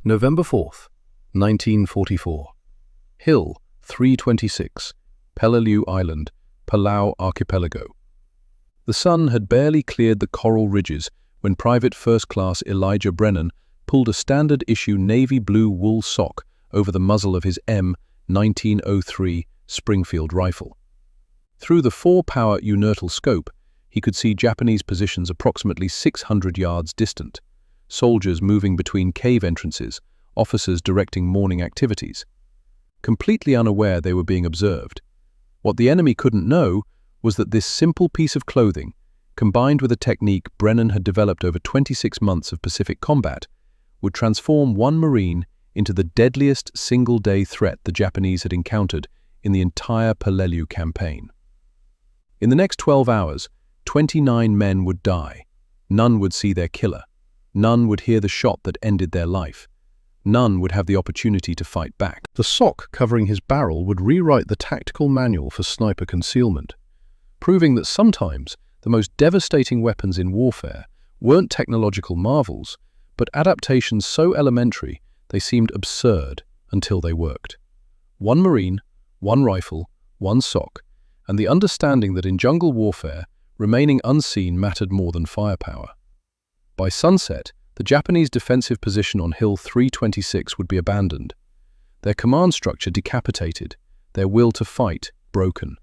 November 4th, 1944. Hill 326, Peleliu Island, Palau Archipelago. The sun had barely cleared the coral ridges when Private First Class Elijah Brennan pulled a standard-issue navy blue wool sock over the muzzle of his M1903 Springfield rifle. Through the 4-power unilateral scope, he could see Japanese positions approximately 600 yards distant, soldiers moving between cave entrances, officers directing morning activities. Completely unaware they were being observed. What the enemy couldn't know was that this simple piece of clothing, combined with a technique Brennan had developed over 26 months of Pacific combat, would transform one Marine into the deadliest single-day threat the Japanese had encountered in the entire Peleliu campaign. In the next 12 hours, 29 men would die. None would see their killer. None would hear the shot that ended their life. None would have the opportunity to fight back. The sock covering his barrel would rewrite the tactical manual for sniper concealment, proving that sometimes the most devastating weapons in warfare weren't technological marvels, but adaptations so elementary they seemed absurd until they worked. One Marine, one rifle, one sock, and the understanding that in jungle warfare, remaining unseen mattered more than firepower. By sunset, the Japanese defensive position on Hill 326 would be abandoned, their command structure decapitated, their will to fight broken,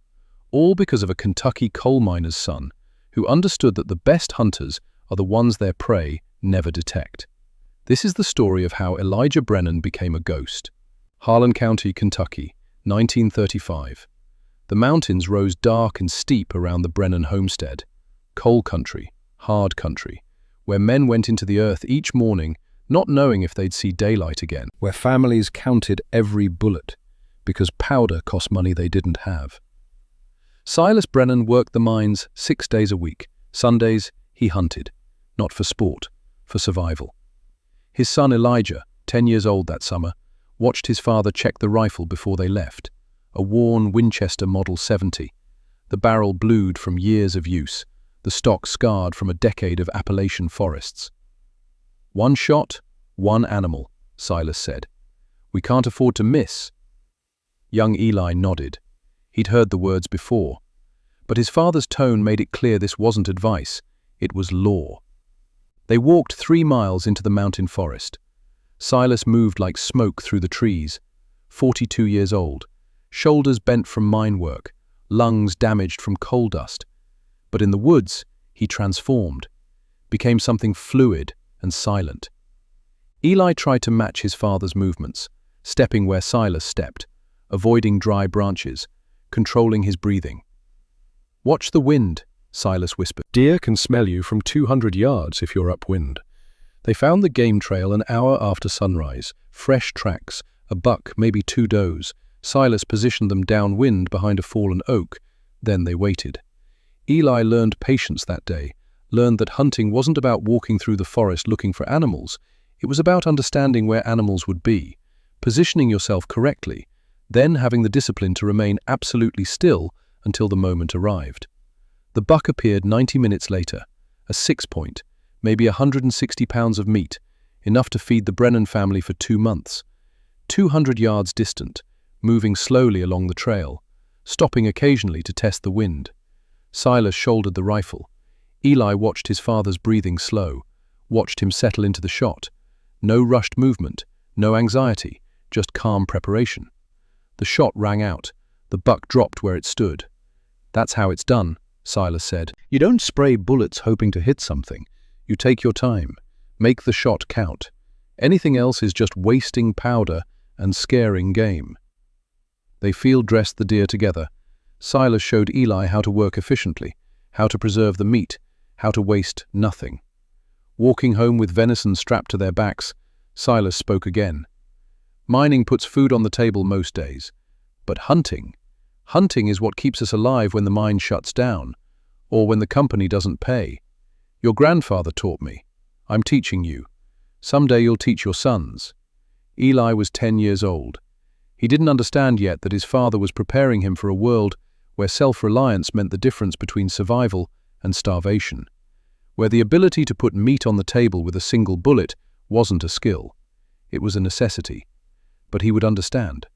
all because of a Kentucky coal miner's son who understood that the best hunters are the ones their prey never detect. This is the story of how Elijah Brennan became a ghost. Harlan County, Kentucky, 1935. The mountains rose dark and steep around the Brennan homestead. Coal country, hard country, where men went into the earth each morning not knowing if they'd see daylight again. Where families counted every bullet because powder cost money they didn't have. Silas Brennan worked the mines 6 days a week. Sundays, he hunted. Not for sport, for survival. His son Elijah, 10 years old that summer, watched his father check the rifle before they left. A worn Winchester Model 70, the barrel blued from years of use, the stock scarred from a decade of Appalachian forests. "One shot, one animal," Silas said. "We can't afford to miss." Young Eli nodded. He'd heard the words before. But his father's tone made it clear this wasn't advice, it was law. They walked 3 miles into the mountain forest. Silas moved like smoke through the trees, 42 years old, shoulders bent from mine work, lungs damaged from coal dust. But in the woods, he transformed, became something fluid and silent. Eli tried to match his father's movements, stepping where Silas stepped, avoiding dry branches, controlling his breathing. "Watch the wind," Silas whispered. "Deer can smell you from 200 yards if you're upwind." They found the game trail an hour after sunrise, fresh tracks, a buck, maybe 2 does. Silas positioned them downwind behind a fallen oak. Then they waited. Eli learned patience that day, learned that hunting wasn't about walking through the forest looking for animals. It was about understanding where animals would be, positioning yourself correctly, then having the discipline to remain absolutely still until the moment arrived. The buck appeared 90 minutes later, a 6-point, maybe 160 pounds of meat, enough to feed the Brennan family for 2 months. 200 yards distant, moving slowly along the trail, stopping occasionally to test the wind. Silas shouldered the rifle. Eli watched his father's breathing slow, watched him settle into the shot. No rushed movement, no anxiety, just calm preparation. The shot rang out. The buck dropped where it stood. "That's how it's done," Silas said. "You don't spray bullets hoping to hit something. You take your time. Make the shot count. Anything else is just wasting powder and scaring game." They field-dressed the deer together. Silas showed Eli how to work efficiently, how to preserve the meat, how to waste nothing. Walking home with venison strapped to their backs, Silas spoke again. "Mining puts food on the table most days. But hunting is what keeps us alive when the mine shuts down, or when the company doesn't pay. Your grandfather taught me. I'm teaching you. Someday you'll teach your sons." Eli was 10 years old. He didn't understand yet that his father was preparing him for a world where self-reliance meant the difference between survival and starvation, where the ability to put meat on the table with a single bullet wasn't a skill. It was a necessity. But he would understand.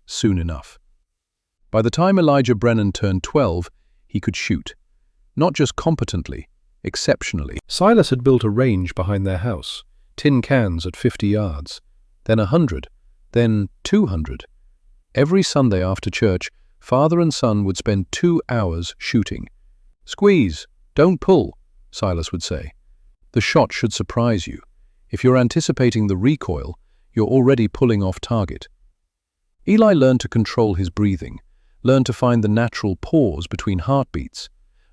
Soon enough. By the time Elijah Brennan turned 12, he could shoot. Not just competently, exceptionally. Silas had built a range behind their house. Tin cans at 50 yards. Then 100. Then 200. Every Sunday after church, father and son would spend 2 hours shooting. "Squeeze, don't pull," Silas would say. "The shot should surprise you. If you're anticipating the recoil, you're already pulling off target." Eli learned to control his breathing, learned to find the natural pause between heartbeats,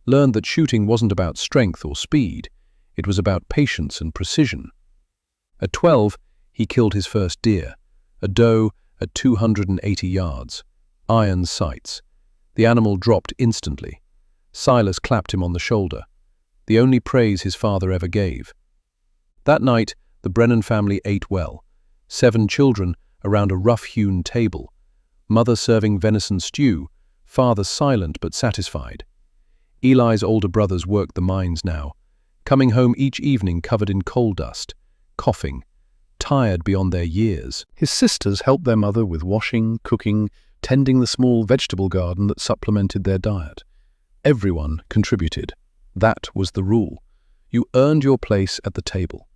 learned that shooting wasn't about strength or speed, it was about patience and precision. At 12, he killed his first deer, a doe at 280 yards, iron sights. The animal dropped instantly. Silas clapped him on the shoulder, the only praise his father ever gave. That night, the Brennan family ate well. 7 children around a rough-hewn table, mother serving venison stew, father silent but satisfied. Eli's older brothers worked the mines now, coming home each evening covered in coal dust, coughing, tired beyond their years. His sisters helped their mother with washing, cooking, tending the small vegetable garden that supplemented their diet. Everyone contributed. That was the rule. You earned your place at the table.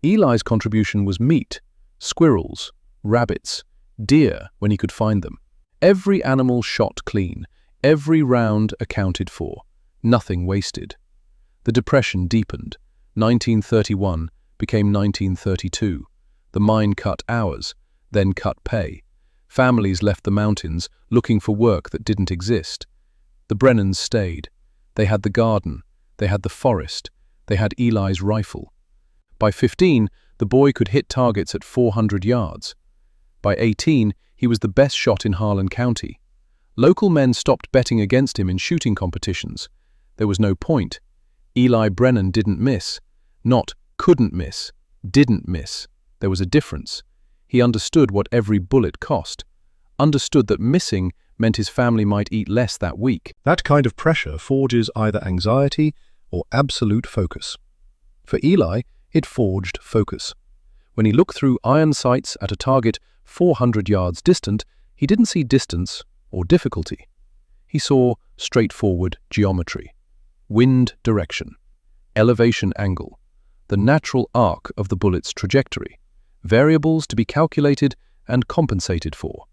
Eli's contribution was meat, squirrels, rabbits, deer when he could find them. Every animal shot clean, every round accounted for, nothing wasted. The depression deepened. 1931 became 1932. The mine cut hours, then cut pay. Families left the mountains looking for work that didn't exist. The Brennans stayed. They had the garden, they had the forest, they had Eli's rifle. By 15, the boy could hit targets at 400 yards. By 18, he was the best shot in Harlan County. Local men stopped betting against him in shooting competitions. There was no point. Eli Brennan didn't miss. Not couldn't miss, didn't miss. There was a difference. He understood what every bullet cost. Understood that missing meant his family might eat less that week. That kind of pressure forges either anxiety or absolute focus. For Eli, it forged focus. When he looked through iron sights at a target 400 yards distant, he didn't see distance or difficulty. He saw straightforward geometry, wind direction, elevation angle, the natural arc of the bullet's trajectory, variables to be calculated and compensated for.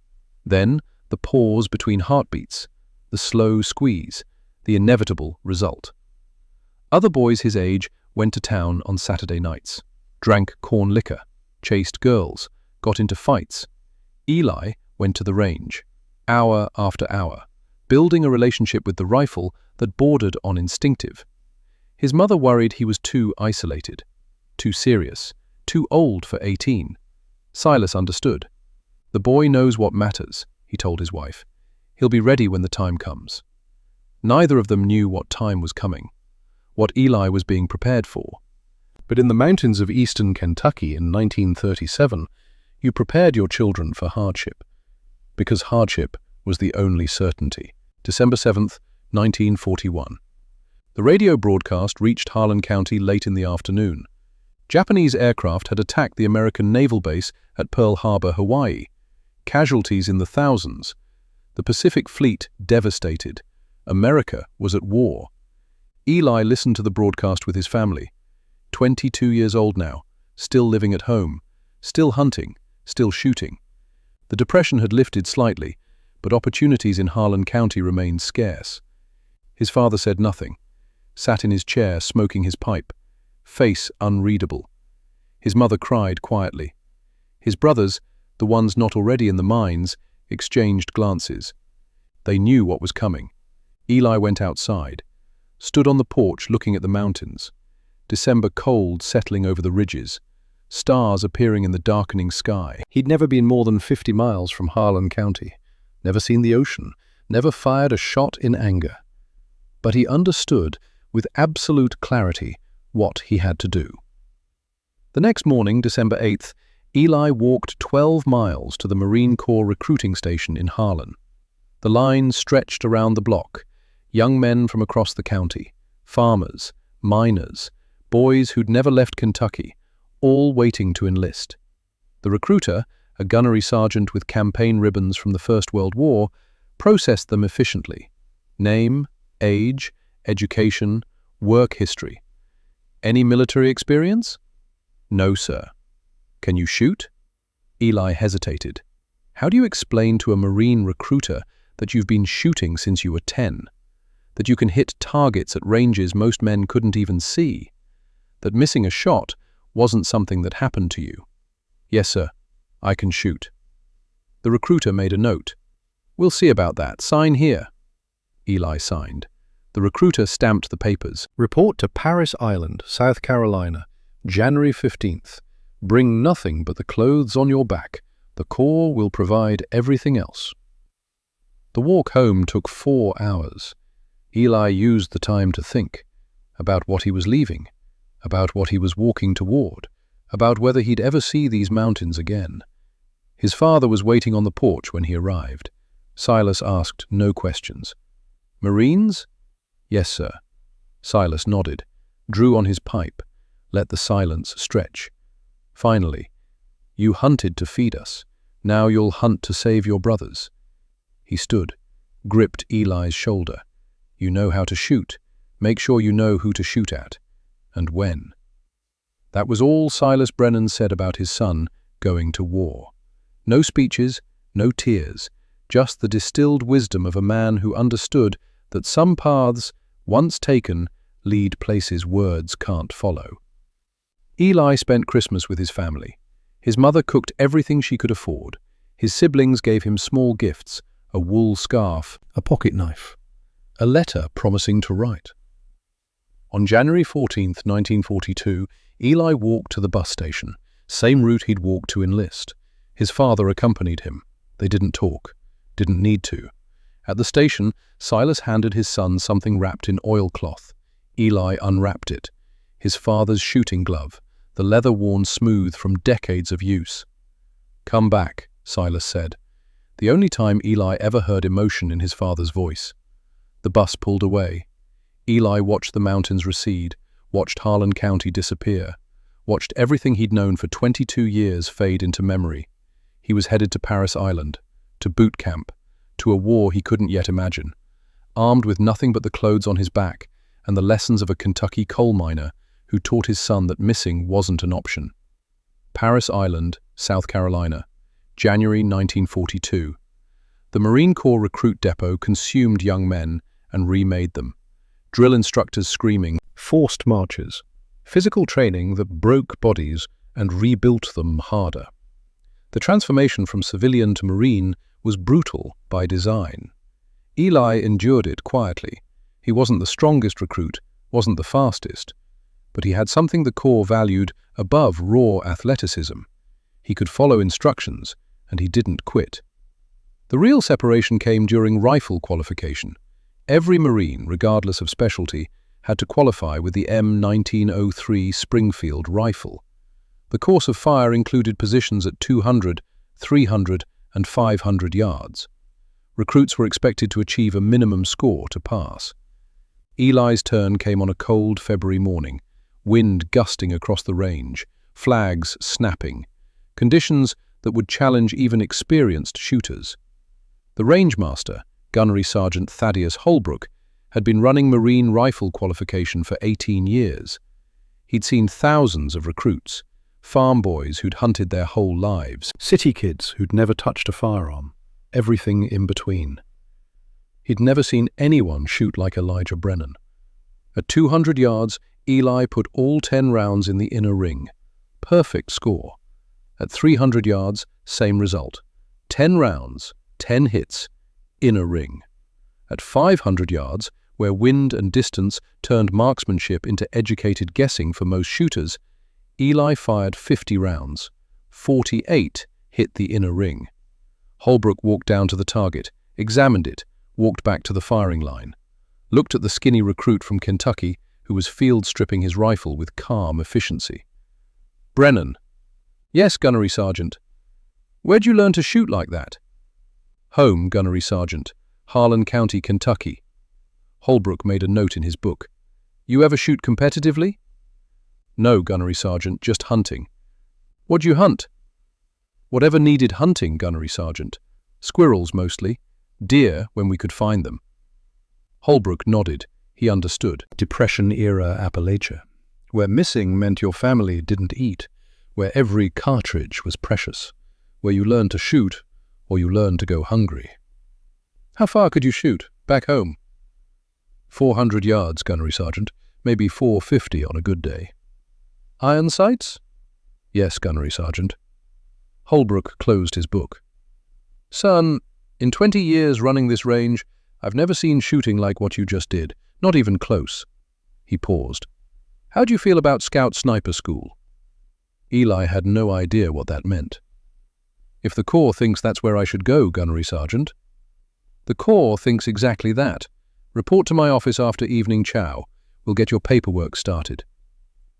Then, the pause between heartbeats, the slow squeeze, the inevitable result. Other boys his age went to town on Saturday nights, drank corn liquor, chased girls, got into fights. Eli went to the range, hour after hour, building a relationship with the rifle that bordered on instinctive. His mother worried he was too isolated, too serious, too old for 18. Silas understood. "The boy knows what matters," he told his wife. "He'll be ready when the time comes." Neither of them knew what time was coming, what Eli was being prepared for. But in the mountains of eastern Kentucky in 1937, you prepared your children for hardship, because hardship was the only certainty. December 7th, 1941. The radio broadcast reached Harlan County late in the afternoon. Japanese aircraft had attacked the American naval base at Pearl Harbor, Hawaii. Casualties in the thousands. The Pacific Fleet devastated. America was at war. Eli listened to the broadcast with his family. 22 years old now, still living at home, still hunting, still shooting. The depression had lifted slightly, but opportunities in Harlan County remained scarce. His father said nothing, sat in his chair smoking his pipe, face unreadable. His mother cried quietly. His brothers, the ones not already in the mines, exchanged glances. They knew what was coming. Eli went outside, stood on the porch looking at the mountains. December cold settling over the ridges, stars appearing in the darkening sky. He'd never been more than 50 miles from Harlan County, never seen the ocean, never fired a shot in anger. But he understood with absolute clarity what he had to do. The next morning, December 8th, Eli walked 12 miles to the Marine Corps recruiting station in Harlan. The line stretched around the block, young men from across the county, farmers, miners, boys who'd never left Kentucky, all waiting to enlist. The recruiter, a gunnery sergeant with campaign ribbons from the First World War, processed them efficiently. Name, age, education, work history. Any military experience? No, sir. Can you shoot? Eli hesitated. How do you explain to a Marine recruiter that you've been shooting since you were 10? That you can hit targets at ranges most men couldn't even see? That missing a shot wasn't something that happened to you? Yes, sir. I can shoot. The recruiter made a note. We'll see about that. Sign here. Eli signed. The recruiter stamped the papers. Report to Paris Island, South Carolina, January 15th. Bring nothing but the clothes on your back. The Corps will provide everything else. The walk home took 4 hours. Eli used the time to think about what he was leaving, about what he was walking toward, about whether he'd ever see these mountains again. His father was waiting on the porch when he arrived. Silas asked no questions. Marines? Yes, sir. Silas nodded, drew on his pipe, let the silence stretch. Finally, you hunted to feed us. Now you'll hunt to save your brothers. He stood, gripped Eli's shoulder. You know how to shoot. Make sure you know who to shoot at, and when. That was all Silas Brennan said about his son going to war. No speeches, no tears, just the distilled wisdom of a man who understood that some paths, once taken, lead places words can't follow. Eli spent Christmas with his family. His mother cooked everything she could afford. His siblings gave him small gifts, a wool scarf, a pocket knife, a letter promising to write. On January 14th, 1942, Eli walked to the bus station, same route he'd walked to enlist. His father accompanied him. They didn't talk, didn't need to. At the station, Silas handed his son something wrapped in oilcloth. Eli unwrapped it. His father's shooting glove, the leather worn smooth from decades of use. Come back, Silas said, the only time Eli ever heard emotion in his father's voice. The bus pulled away. Eli watched the mountains recede, watched Harlan County disappear, watched everything he'd known for 22 years fade into memory. He was headed to Paris Island, to boot camp, to a war he couldn't yet imagine, armed with nothing but the clothes on his back and the lessons of a Kentucky coal miner who taught his son that missing wasn't an option. Paris Island, South Carolina, January 1942. The Marine Corps recruit depot consumed young men and remade them. Drill instructors screaming, forced marches, physical training that broke bodies and rebuilt them harder. The transformation from civilian to Marine was brutal by design. Eli endured it quietly. He wasn't the strongest recruit, wasn't the fastest, but he had something the Corps valued above raw athleticism. He could follow instructions, and he didn't quit. The real separation came during rifle qualification. Every Marine, regardless of specialty, had to qualify with the M1903 Springfield rifle. The course of fire included positions at 200, 300, and 500 yards. Recruits were expected to achieve a minimum score to pass. Eli's turn came on a cold February morning, wind gusting across the range, flags snapping, conditions that would challenge even experienced shooters. The rangemaster, Gunnery Sergeant Thaddeus Holbrook, had been running Marine rifle qualification for 18 years. He'd seen thousands of recruits, farm boys who'd hunted their whole lives, city kids who'd never touched a firearm, everything in between. He'd never seen anyone shoot like Elijah Brennan. At 200 yards, Eli put all 10 rounds in the inner ring. Perfect score. At 300 yards, same result. 10 rounds, 10 hits, inner ring. At 500 yards, where wind and distance turned marksmanship into educated guessing for most shooters, Eli fired 50 rounds. 48 hit the inner ring. Holbrook walked down to the target, examined it, walked back to the firing line, looked at the skinny recruit from Kentucky who was field stripping his rifle with calm efficiency. Brennan. Yes, Gunnery Sergeant. Where'd you learn to shoot like that? Home, Gunnery Sergeant. Harlan County, Kentucky. Holbrook made a note in his book. You ever shoot competitively? No, Gunnery Sergeant, just hunting. What'd you hunt? Whatever needed hunting, Gunnery Sergeant. Squirrels, mostly. Deer, when we could find them. Holbrook nodded. He understood. Depression-era Appalachia, where missing meant your family didn't eat, where every cartridge was precious, where you learned to shoot or you learned to go hungry. How far could you shoot, back home? 400 yards, Gunnery Sergeant. Maybe 450 on a good day. Iron sights? Yes, Gunnery Sergeant. Holbrook closed his book. Son, in 20 years running this range, I've never seen shooting like what you just did, not even close. He paused. How do you feel about Scout Sniper School? Eli had no idea what that meant. If the Corps thinks that's where I should go, Gunnery Sergeant. The Corps thinks exactly that. Report to my office after evening chow. We'll get your paperwork started.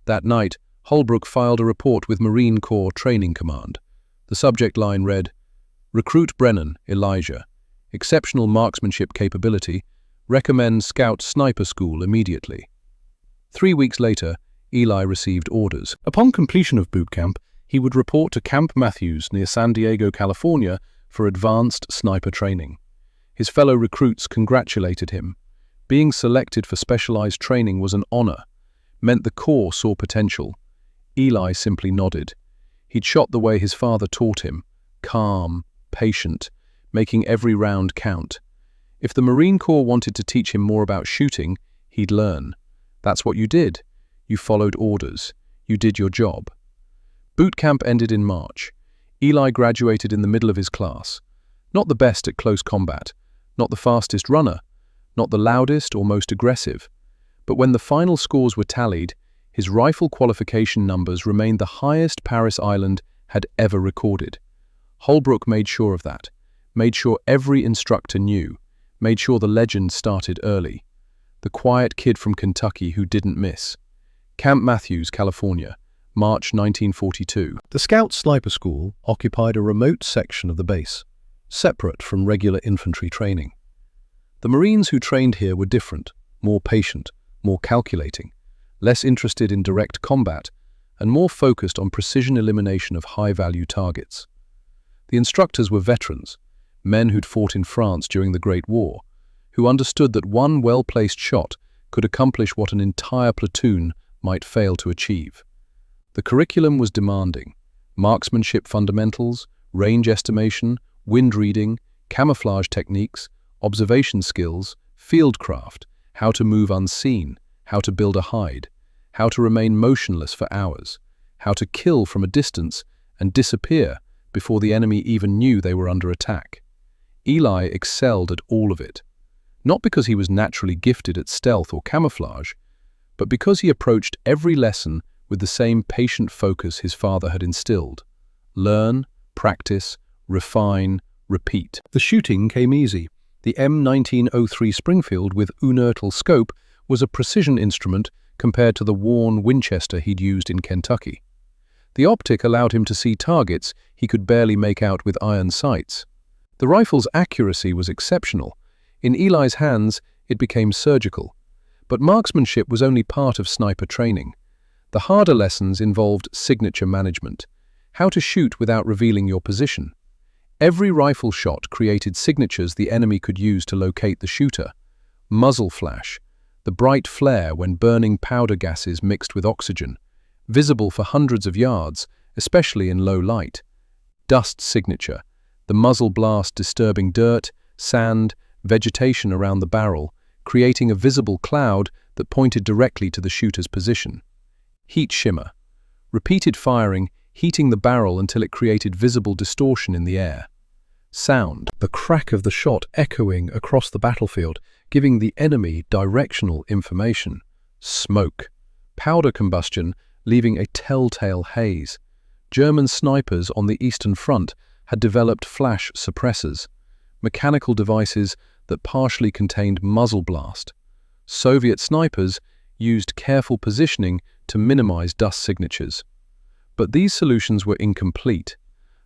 That night, Holbrook filed a report with Marine Corps Training Command. The subject line read, Recruit Brennan, Elijah. Exceptional marksmanship capability. Recommend Scout Sniper School immediately. 3 weeks later, Eli received orders. Upon completion of boot camp, he would report to Camp Matthews near San Diego, California, for advanced sniper training. His fellow recruits congratulated him. Being selected for specialized training was an honor, meant the Corps saw potential. Eli simply nodded. He'd shot the way his father taught him, calm, patient, making every round count. If the Marine Corps wanted to teach him more about shooting, he'd learn. That's what you did. You followed orders. You did your job. Boot camp ended in March. Eli graduated in the middle of his class. Not the best at close combat, not the fastest runner, not the loudest or most aggressive. But when the final scores were tallied, his rifle qualification numbers remained the highest Parris Island had ever recorded. Holbrook made sure of that, made sure every instructor knew, made sure the legend started early. The quiet kid from Kentucky who didn't miss. Camp Matthews, California, March 1942. The Scout Sniper School occupied a remote section of the base, separate from regular infantry training. The Marines who trained here were different, more patient, more calculating, less interested in direct combat, and more focused on precision elimination of high-value targets. The instructors were veterans, men who'd fought in France during the Great War, who understood that one well-placed shot could accomplish what an entire platoon might fail to achieve. The curriculum was demanding: marksmanship fundamentals, range estimation, wind reading, camouflage techniques, observation skills, fieldcraft, how to move unseen, how to build a hide, how to remain motionless for hours, how to kill from a distance and disappear before the enemy even knew they were under attack. Eli excelled at all of it, not because he was naturally gifted at stealth or camouflage, but because he approached every lesson with the same patient focus his father had instilled. Learn, practice, refine, repeat. The shooting came easy. The M1903 Springfield with inertial scope was a precision instrument compared to the worn Winchester he'd used in Kentucky. The optic allowed him to see targets he could barely make out with iron sights. The rifle's accuracy was exceptional. In Eli's hands, it became surgical. But marksmanship was only part of sniper training. The harder lessons involved signature management, how to shoot without revealing your position. Every rifle shot created signatures the enemy could use to locate the shooter. Muzzle flash, the bright flare when burning powder gases mixed with oxygen, visible for hundreds of yards, especially in low light. Dust signature, the muzzle blast disturbing dirt, sand, vegetation around the barrel, creating a visible cloud that pointed directly to the shooter's position. Heat shimmer, repeated firing, heating the barrel until it created visible distortion in the air. Sound, the crack of the shot echoing across the battlefield, giving the enemy directional information. Smoke, powder combustion, leaving a telltale haze. German snipers on the Eastern Front had developed flash suppressors, mechanical devices that partially contained muzzle blast. Soviet snipers used careful positioning to minimize dust signatures. But these solutions were incomplete.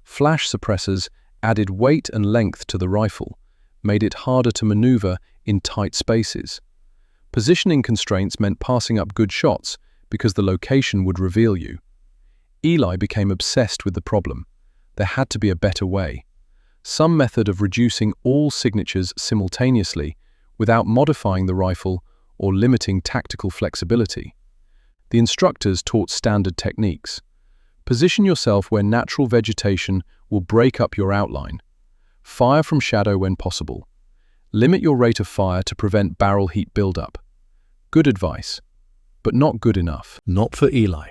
Flash suppressors added weight and length to the rifle, made it harder to maneuver in tight spaces. Positioning constraints meant passing up good shots because the location would reveal you. Eli became obsessed with the problem. There had to be a better way. Some method of reducing all signatures simultaneously without modifying the rifle or limiting tactical flexibility. The instructors taught standard techniques. Position yourself where natural vegetation will break up your outline. Fire from shadow when possible. Limit your rate of fire to prevent barrel heat buildup. Good advice, but not good enough. Not for Eli.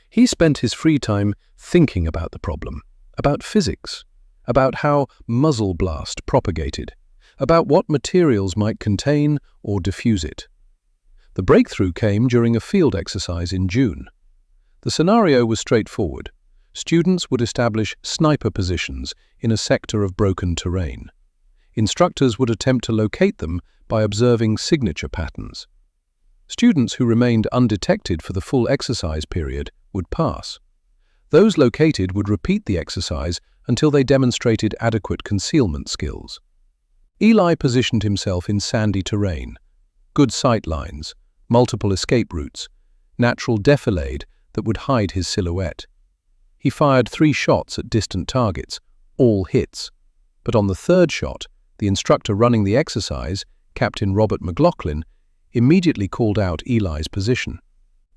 He spent his free time thinking about the problem, about physics, about how muzzle blast propagated, about what materials might contain or diffuse it. The breakthrough came during a field exercise in June. The scenario was straightforward. Students would establish sniper positions in a sector of broken terrain. Instructors would attempt to locate them by observing signature patterns. Students who remained undetected for the full exercise period would pass. Those located would repeat the exercise until they demonstrated adequate concealment skills. Eli positioned himself in sandy terrain, good sight lines, multiple escape routes, natural defilade that would hide his silhouette. He fired 3 shots at distant targets, all hits. But on the third shot, the instructor running the exercise, Captain Robert McLaughlin, immediately called out Eli's position.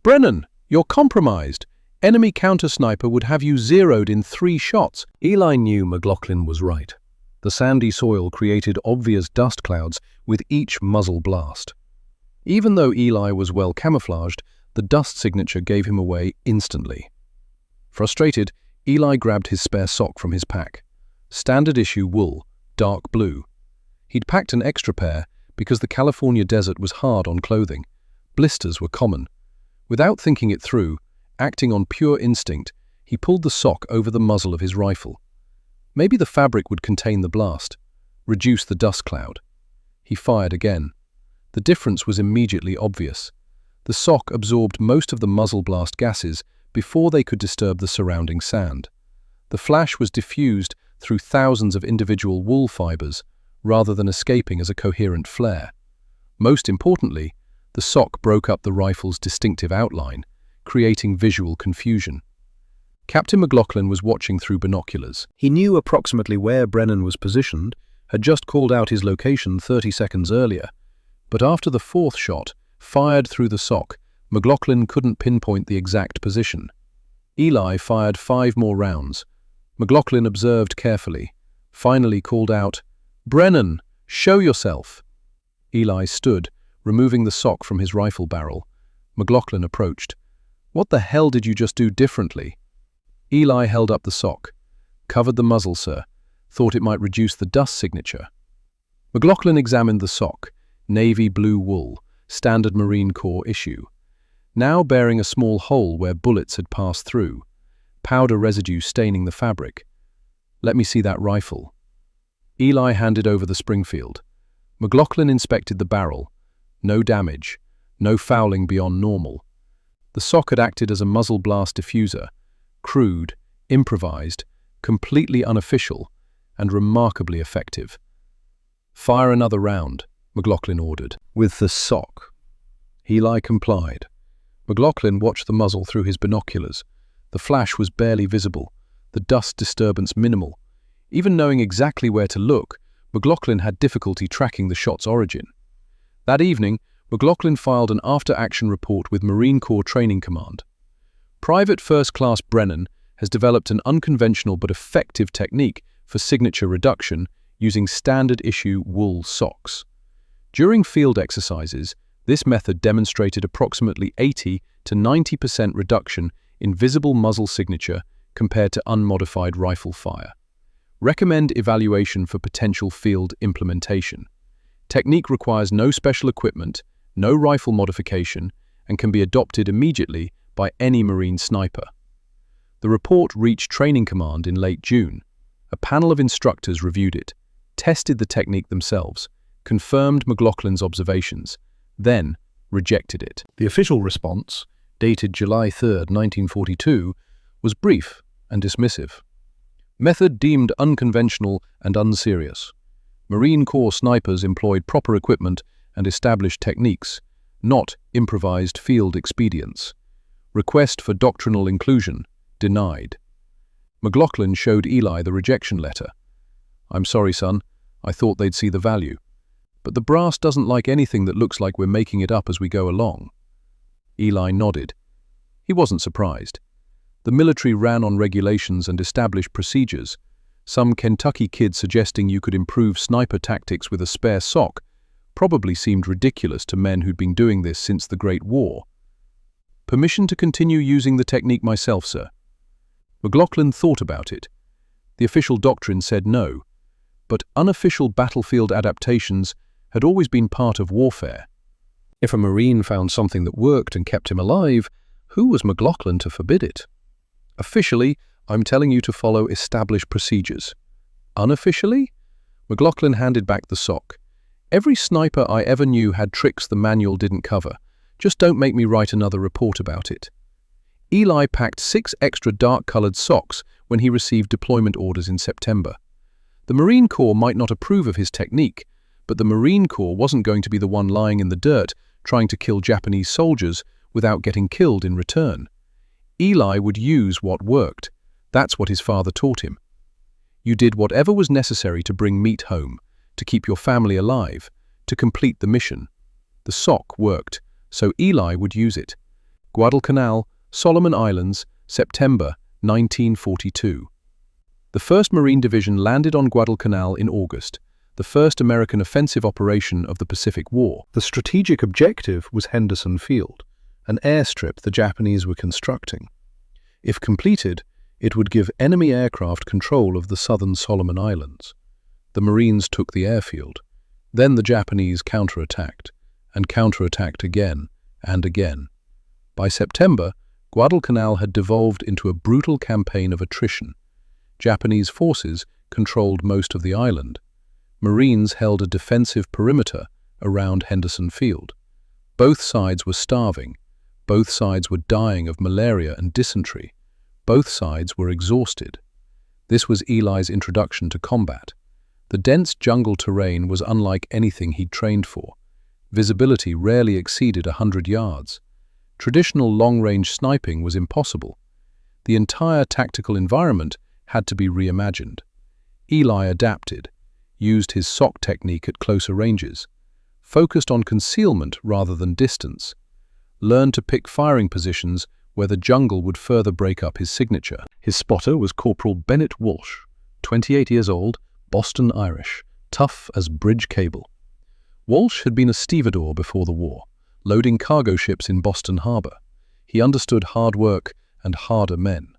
"Brennan, you're compromised. Enemy counter-sniper would have you zeroed in 3 shots." Eli knew McLaughlin was right. The sandy soil created obvious dust clouds with each muzzle blast. Even though Eli was well camouflaged, the dust signature gave him away instantly. Frustrated, Eli grabbed his spare sock from his pack. Standard issue wool, dark blue. He'd packed an extra pair because the California desert was hard on clothing. Blisters were common. Without thinking it through, acting on pure instinct, he pulled the sock over the muzzle of his rifle. Maybe the fabric would contain the blast, reduce the dust cloud. He fired again. The difference was immediately obvious. The sock absorbed most of the muzzle blast gases before they could disturb the surrounding sand. The flash was diffused through thousands of individual wool fibers, rather than escaping as a coherent flare. Most importantly, the sock broke up the rifle's distinctive outline, creating visual confusion. Captain McLaughlin was watching through binoculars. He knew approximately where Brennan was positioned, had just called out his location 30 seconds earlier. But after the 4th shot, fired through the sock, McLaughlin couldn't pinpoint the exact position. Eli fired 5 more rounds. McLaughlin observed carefully, finally called out, "Brennan, show yourself." Eli stood, removing the sock from his rifle barrel. McLaughlin approached. "What the hell did you just do differently?" Eli held up the sock. "Covered the muzzle, sir. Thought it might reduce the dust signature." McLaughlin examined the sock, navy blue wool, standard Marine Corps issue, now bearing a small hole where bullets had passed through, powder residue staining the fabric. "Let me see that rifle." Eli handed over the Springfield. McLaughlin inspected the barrel. No damage, no fouling beyond normal. The sock had acted as a muzzle blast diffuser, crude, improvised, completely unofficial, and remarkably effective. "Fire another round," McLaughlin ordered. "With the sock." Eli complied. McLaughlin watched the muzzle through his binoculars. The flash was barely visible, the dust disturbance minimal. Even knowing exactly where to look, McLaughlin had difficulty tracking the shot's origin. That evening, McLaughlin filed an after-action report with Marine Corps Training Command. Private First Class Brennan has developed an unconventional but effective technique for signature reduction using standard-issue wool socks. During field exercises, this method demonstrated approximately 80 to 90% reduction in visible muzzle signature compared to unmodified rifle fire. Recommend evaluation for potential field implementation. Technique requires no special equipment, no rifle modification, and can be adopted immediately by any Marine sniper. The report reached Training Command in late June. A panel of instructors reviewed it, tested the technique themselves, confirmed McLaughlin's observations, then rejected it. The official response, dated July 3, 1942, was brief and dismissive. Method deemed unconventional and unserious. Marine Corps snipers employed proper equipment and established techniques, not improvised field expedients. Request for doctrinal inclusion denied. McLaughlin showed Eli the rejection letter. "I'm sorry, son. I thought they'd see the value. But the brass doesn't like anything that looks like we're making it up as we go along." Eli nodded. He wasn't surprised. The military ran on regulations and established procedures. Some Kentucky kid suggesting you could improve sniper tactics with a spare sock probably seemed ridiculous to men who'd been doing this since the Great War. "Permission to continue using the technique myself, sir." McLaughlin thought about it. The official doctrine said no, but unofficial battlefield adaptations had always been part of warfare. If a Marine found something that worked and kept him alive, who was McLaughlin to forbid it? "Officially, I'm telling you to follow established procedures." Unofficially? McLaughlin handed back the sock. "Every sniper I ever knew had tricks the manual didn't cover. Just don't make me write another report about it." Eli packed 6 extra dark-colored socks when he received deployment orders in September. The Marine Corps might not approve of his technique, but the Marine Corps wasn't going to be the one lying in the dirt trying to kill Japanese soldiers without getting killed in return. Eli would use what worked. That's what his father taught him. You did whatever was necessary to bring meat home, to keep your family alive, to complete the mission. The sock worked, so Eli would use it. Guadalcanal, Solomon Islands, September 1942. The 1st Marine Division landed on Guadalcanal in August, the first American offensive operation of the Pacific War. The strategic objective was Henderson Field, an airstrip the Japanese were constructing. If completed, it would give enemy aircraft control of the southern Solomon Islands. The Marines took the airfield. Then the Japanese counterattacked, and counterattacked again and again. By September, Guadalcanal had devolved into a brutal campaign of attrition. Japanese forces controlled most of the island. Marines held a defensive perimeter around Henderson Field. Both sides were starving. Both sides were dying of malaria and dysentery. Both sides were exhausted. This was Eli's introduction to combat. The dense jungle terrain was unlike anything he'd trained for. Visibility rarely exceeded 100 yards. Traditional long-range sniping was impossible. The entire tactical environment had to be reimagined. Eli adapted, used his sock technique at closer ranges, focused on concealment rather than distance, learned to pick firing positions where the jungle would further break up his signature. His spotter was Corporal Bennett Walsh, 28 years old, Boston Irish, tough as bridge cable. Walsh had been a stevedore before the war, loading cargo ships in Boston Harbor. He understood hard work and harder men.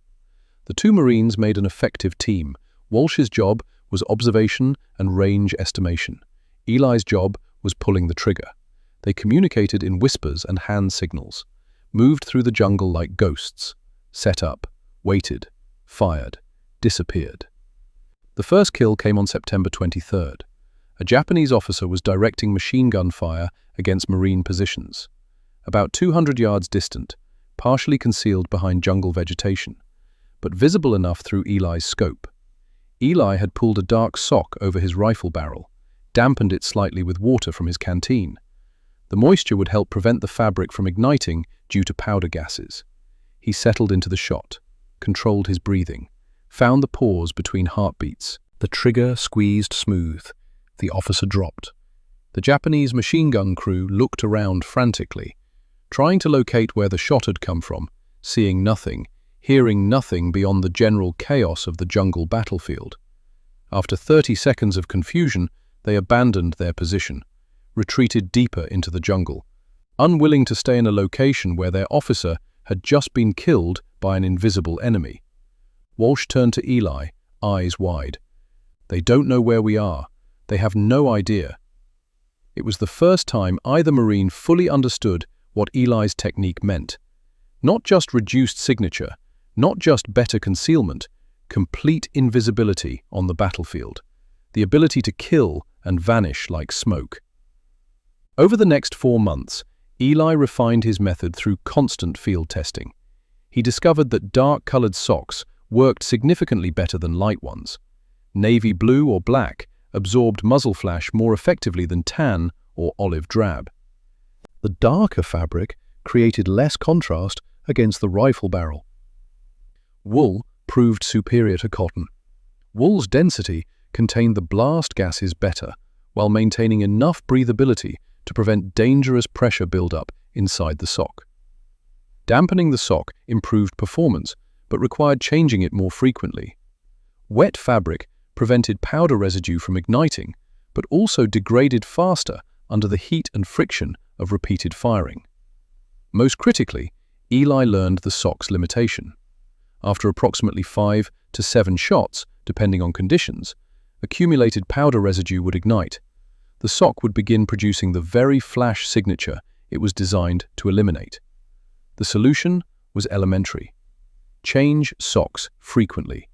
The two Marines made an effective team. Walsh's job was observation and range estimation. Eli's job was pulling the trigger. They communicated in whispers and hand signals, moved through the jungle like ghosts, set up, waited, fired, disappeared. The first kill came on September 23rd. A Japanese officer was directing machine gun fire against Marine positions. About 200 yards distant, partially concealed behind jungle vegetation, but visible enough through Eli's scope. Eli had pulled a dark sock over his rifle barrel, dampened it slightly with water from his canteen. The moisture would help prevent the fabric from igniting due to powder gases. He settled into the shot, controlled his breathing, found the pause between heartbeats. The trigger squeezed smooth. The officer dropped. The Japanese machine gun crew looked around frantically, trying to locate where the shot had come from, seeing nothing, hearing nothing beyond the general chaos of the jungle battlefield. After 30 seconds of confusion, they abandoned their position, retreated deeper into the jungle, unwilling to stay in a location where their officer had just been killed by an invisible enemy. Walsh turned to Eli, eyes wide. "They don't know where we are. They have no idea." It was the first time either Marine fully understood what Eli's technique meant. Not just reduced signature, not just better concealment, complete invisibility on the battlefield, the ability to kill and vanish like smoke. Over the next 4 months, Eli refined his method through constant field testing. He discovered that dark-colored socks worked significantly better than light ones. Navy blue or black absorbed muzzle flash more effectively than tan or olive drab. The darker fabric created less contrast against the rifle barrel. Wool, proved superior to cotton. Wool's density contained the blast gases better, while maintaining enough breathability to prevent dangerous pressure buildup inside the sock. Dampening the sock improved performance, but required changing it more frequently. Wet fabric prevented powder residue from igniting, but also degraded faster under the heat and friction of repeated firing. Most critically, Eli learned the sock's limitation. After approximately 5 to 7 shots, depending on conditions, accumulated powder residue would ignite. The sock would begin producing the very flash signature it was designed to eliminate. The solution was elementary. Change socks frequently.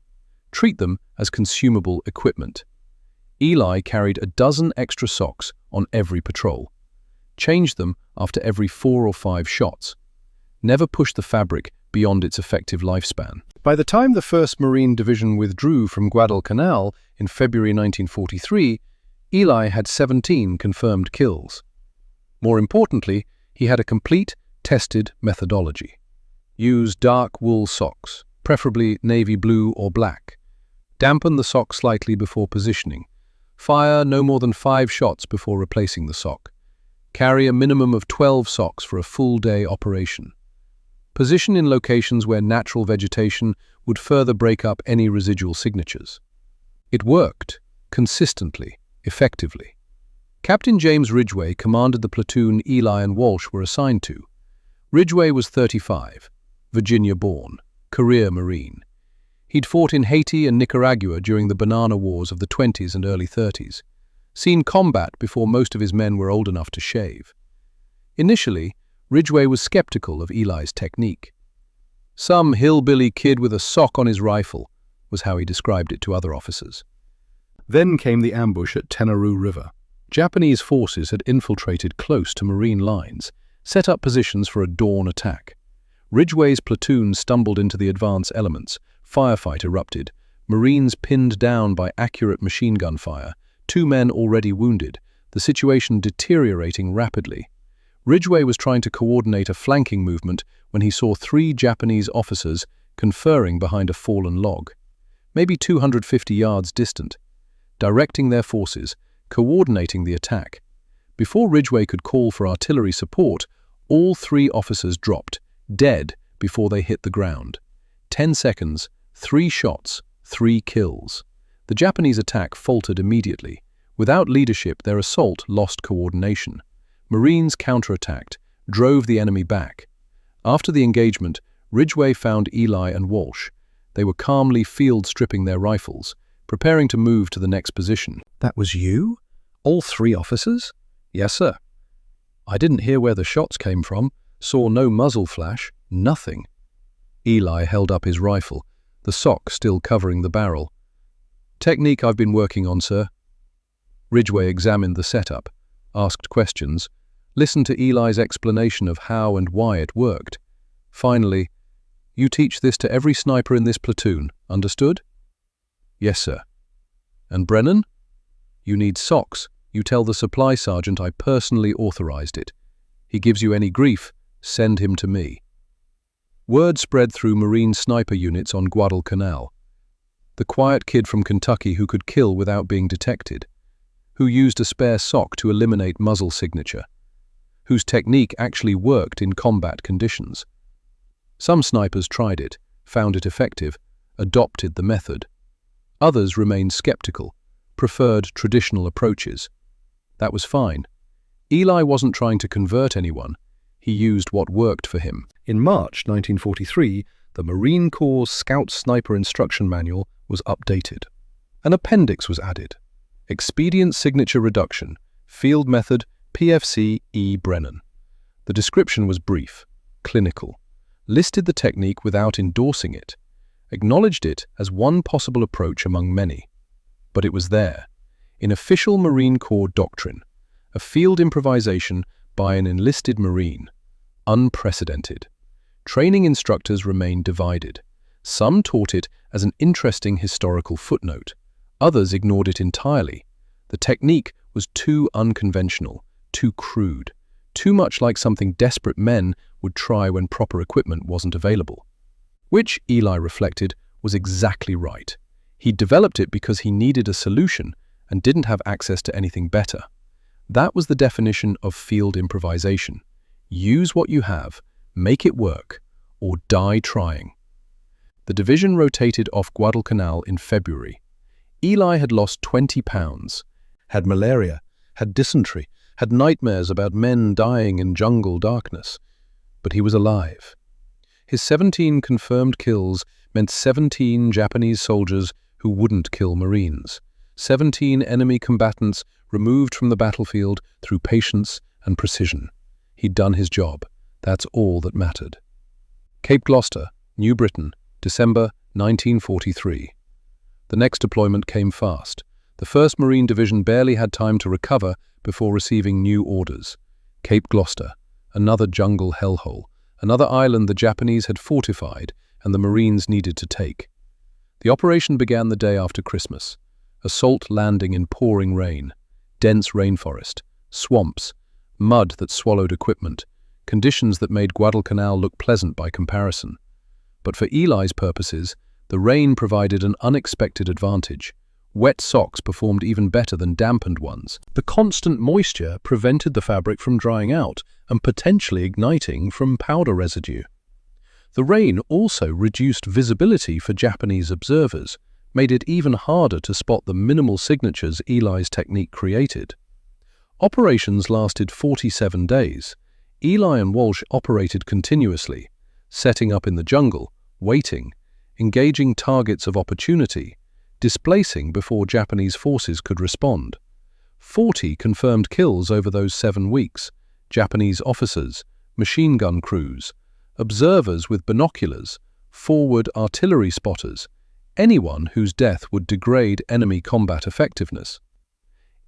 Treat them as consumable equipment. Eli carried a dozen extra socks on every patrol. Change them after every 4 or 5 shots. Never push the fabric beyond its effective lifespan. By the time the 1st Marine Division withdrew from Guadalcanal in February 1943, Eli had 17 confirmed kills. More importantly, he had a complete, tested methodology. Use dark wool socks, preferably navy blue or black. Dampen the sock slightly before positioning. Fire no more than 5 shots before replacing the sock. Carry a minimum of 12 socks for a full-day operation. Position in locations where natural vegetation would further break up any residual signatures. It worked, consistently, effectively. Captain James Ridgway commanded the platoon Eli and Walsh were assigned to. Ridgway was 35, Virginia-born, career Marine. He'd fought in Haiti and Nicaragua during the Banana Wars of the 20s and early 30s, seen combat before most of his men were old enough to shave. Initially, Ridgway was skeptical of Eli's technique. "Some hillbilly kid with a sock on his rifle," was how he described it to other officers. Then came the ambush at Tenarue River. Japanese forces had infiltrated close to Marine lines, set up positions for a dawn attack. Ridgway's platoon stumbled into the advance elements, firefight erupted, Marines pinned down by accurate machine gun fire, 2 men already wounded, the situation deteriorating rapidly. Ridgway was trying to coordinate a flanking movement when he saw 3 Japanese officers conferring behind a fallen log, maybe 250 yards distant, directing their forces, coordinating the attack. Before Ridgway could call for artillery support, all 3 officers dropped, dead before they hit the ground. 10 seconds, 3 shots, 3 kills. The Japanese attack faltered immediately. Without leadership, their assault lost coordination. Marines counterattacked, drove the enemy back. After the engagement, Ridgway found Eli and Walsh. They were calmly field-stripping their rifles, preparing to move to the next position. "That was you? All 3 officers?" "Yes, sir." "I didn't hear where the shots came from, saw no muzzle flash, nothing." Eli held up his rifle, the sock still covering the barrel. "Technique I've been working on, sir." Ridgway examined the setup, asked questions, listened to Eli's explanation of how and why it worked. Finally, "You teach this to every sniper in this platoon, understood?" "Yes, sir." "And Brennan? You need socks. You tell the supply sergeant I personally authorized it. He gives you any grief, send him to me." Word spread through Marine sniper units on Guadalcanal. The quiet kid from Kentucky who could kill without being detected, who used a spare sock to eliminate muzzle signature, whose technique actually worked in combat conditions. Some snipers tried it, found it effective, adopted the method. Others remained skeptical, preferred traditional approaches. That was fine. Eli wasn't trying to convert anyone. He used what worked for him. In March 1943, the Marine Corps Scout Sniper Instruction Manual was updated. An appendix was added. Expedient Signature Reduction, Field Method, PFC E. Brennan. The description was brief, clinical, listed the technique without endorsing it, acknowledged it as one possible approach among many. But it was there, in official Marine Corps doctrine, a field improvisation by an enlisted Marine, unprecedented. Training instructors remained divided. Some taught it as an interesting historical footnote. Others ignored it entirely. The technique was too unconventional, too crude, too much like something desperate men would try when proper equipment wasn't available. Which, Eli reflected, was exactly right. He'd developed it because he needed a solution and didn't have access to anything better. That was the definition of field improvisation. Use what you have, make it work, or die trying. The division rotated off Guadalcanal in February. Eli had lost 20 pounds, had malaria, had dysentery, had nightmares about men dying in jungle darkness. But he was alive. His 17 confirmed kills meant 17 Japanese soldiers who wouldn't kill Marines. 17 enemy combatants removed from the battlefield through patience and precision. He'd done his job. That's all that mattered. Cape Gloucester, New Britain, December 1943. The next deployment came fast. The 1st Marine Division barely had time to recover before receiving new orders. Cape Gloucester, another jungle hellhole, another island the Japanese had fortified and the Marines needed to take. The operation began the day after Christmas. A salt landing in pouring rain, dense rainforest, swamps, mud that swallowed equipment, conditions that made Guadalcanal look pleasant by comparison. But for Eli's purposes, the rain provided an unexpected advantage. Wet socks performed even better than dampened ones. The constant moisture prevented the fabric from drying out and potentially igniting from powder residue. The rain also reduced visibility for Japanese observers, made it even harder to spot the minimal signatures Eli's technique created. Operations lasted 47 days. Eli and Walsh operated continuously, setting up in the jungle, waiting, engaging targets of opportunity, displacing before Japanese forces could respond. 40 confirmed kills over those 7 weeks, Japanese officers, machine gun crews, observers with binoculars, forward artillery spotters, anyone whose death would degrade enemy combat effectiveness.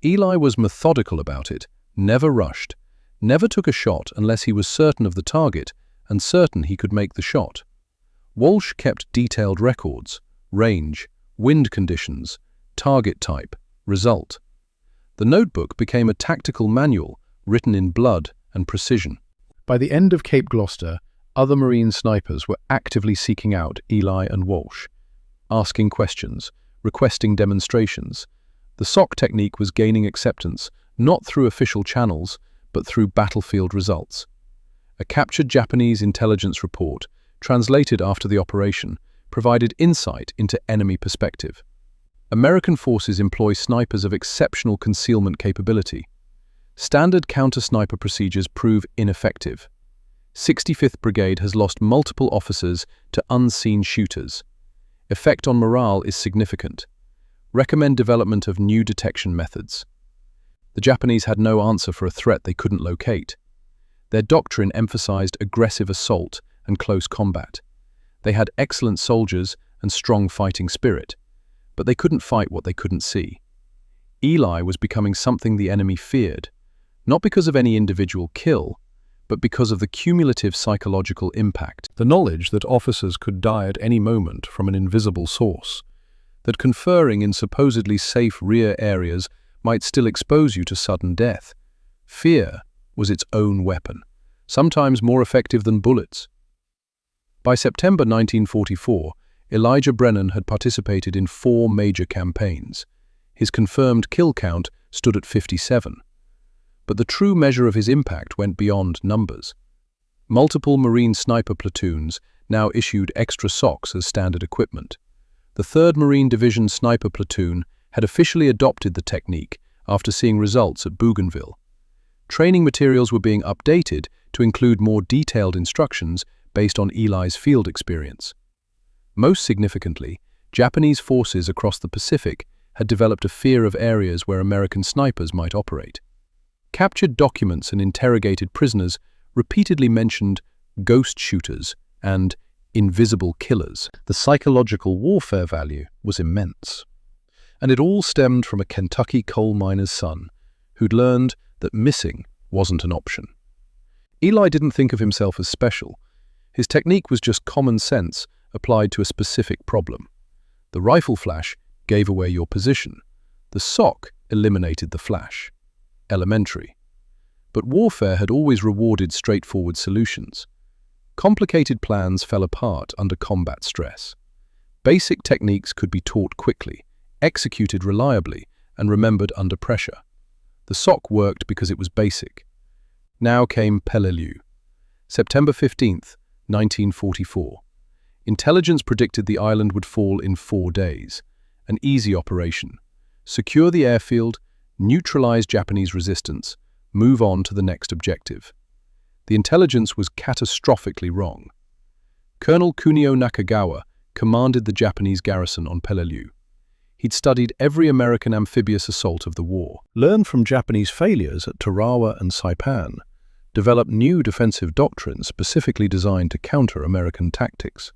Eli was methodical about it, never rushed, never took a shot unless he was certain of the target and certain he could make the shot. Walsh kept detailed records, range, wind conditions, target type, result. The notebook became a tactical manual written in blood and precision. By the end of Cape Gloucester, other Marine snipers were actively seeking out Eli and Walsh, asking questions, requesting demonstrations. The sock technique was gaining acceptance, not through official channels, but through battlefield results. A captured Japanese intelligence report, translated after the operation, provided insight into enemy perspective. American forces employ snipers of exceptional concealment capability. Standard counter-sniper procedures prove ineffective. 65th Brigade has lost multiple officers to unseen shooters. Effect on morale is significant. Recommend development of new detection methods. The Japanese had no answer for a threat they couldn't locate. Their doctrine emphasized aggressive assault and close combat. They had excellent soldiers and strong fighting spirit, but they couldn't fight what they couldn't see. Eli was becoming something the enemy feared, not because of any individual kill, but because of the cumulative psychological impact. The knowledge that officers could die at any moment from an invisible source, that conferring in supposedly safe rear areas might still expose you to sudden death. Fear was its own weapon, sometimes more effective than bullets. By September 1944, Elijah Brennan had participated in 4 major campaigns. His confirmed kill count stood at 57. But the true measure of his impact went beyond numbers. Multiple Marine sniper platoons now issued extra socks as standard equipment. The 3rd Marine Division Sniper Platoon had officially adopted the technique after seeing results at Bougainville. Training materials were being updated to include more detailed instructions based on Eli's field experience. Most significantly, Japanese forces across the Pacific had developed a fear of areas where American snipers might operate. Captured documents and interrogated prisoners repeatedly mentioned ghost shooters and invisible killers. The psychological warfare value was immense. And it all stemmed from a Kentucky coal miner's son who'd learned that missing wasn't an option. Eli didn't think of himself as special. His technique was just common sense applied to a specific problem. The rifle flash gave away your position. The sock eliminated the flash. Elementary. But warfare had always rewarded straightforward solutions. Complicated plans fell apart under combat stress. Basic techniques could be taught quickly, executed reliably, and remembered under pressure. The sock worked because it was basic. Now came Peleliu. September 15th, 1944. Intelligence predicted the island would fall in 4 days. An easy operation. Secure the airfield, neutralize Japanese resistance, move on to the next objective. The intelligence was catastrophically wrong. Colonel Kunio Nakagawa commanded the Japanese garrison on Peleliu. He'd studied every American amphibious assault of the war, learned from Japanese failures at Tarawa and Saipan, developed new defensive doctrines specifically designed to counter American tactics.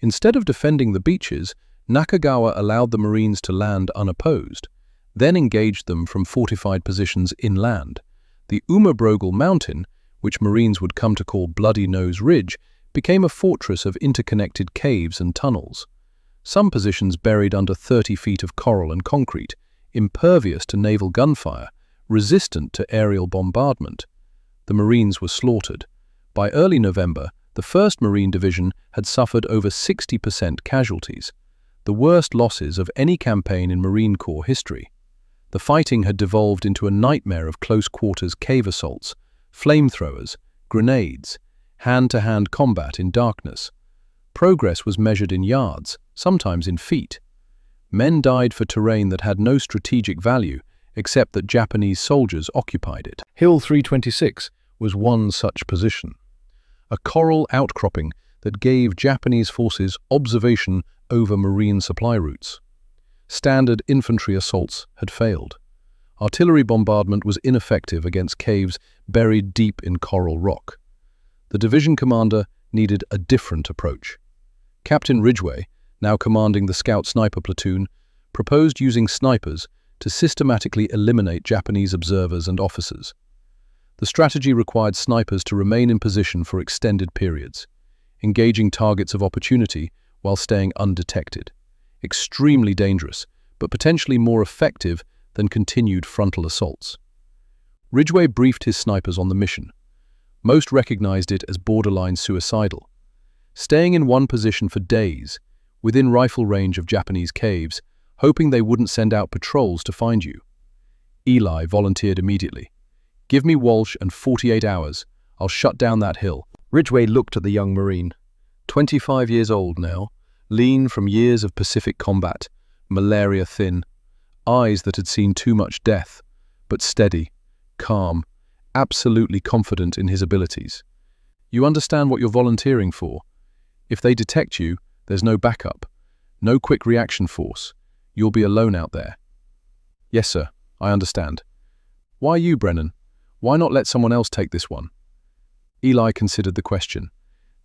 Instead of defending the beaches, Nakagawa allowed the Marines to land unopposed, then engaged them from fortified positions inland. The Umabrogel Mountain, which Marines would come to call Bloody Nose Ridge, became a fortress of interconnected caves and tunnels. Some positions buried under 30 feet of coral and concrete, impervious to naval gunfire, resistant to aerial bombardment. The Marines were slaughtered. By early November, the 1st Marine Division had suffered over 60% casualties, the worst losses of any campaign in Marine Corps history. The fighting had devolved into a nightmare of close-quarters cave assaults, flamethrowers, grenades, hand-to-hand combat in darkness. Progress was measured in yards, sometimes in feet. Men died for terrain that had no strategic value except that Japanese soldiers occupied it. Hill 326 was one such position. A coral outcropping that gave Japanese forces observation over Marine supply routes. Standard infantry assaults had failed. Artillery bombardment was ineffective against caves buried deep in coral rock. The division commander needed a different approach. Captain Ridgway, now commanding the Scout Sniper Platoon, proposed using snipers to systematically eliminate Japanese observers and officers. The strategy required snipers to remain in position for extended periods, engaging targets of opportunity while staying undetected. Extremely dangerous, but potentially more effective than continued frontal assaults. Ridgway briefed his snipers on the mission. Most recognized it as borderline suicidal. Staying in one position for days, within rifle range of Japanese caves, hoping they wouldn't send out patrols to find you. Eli volunteered immediately. "Give me Walsh and 48 hours. I'll shut down that hill." Ridgway looked at the young Marine. 25 years old now, lean from years of Pacific combat, malaria thin, eyes that had seen too much death, but steady, calm, absolutely confident in his abilities. "You understand what you're volunteering for. If they detect you, there's no backup, no quick reaction force. You'll be alone out there." "Yes, sir, I understand." "Why you, Brennan? Why not let someone else take this one?" Eli considered the question.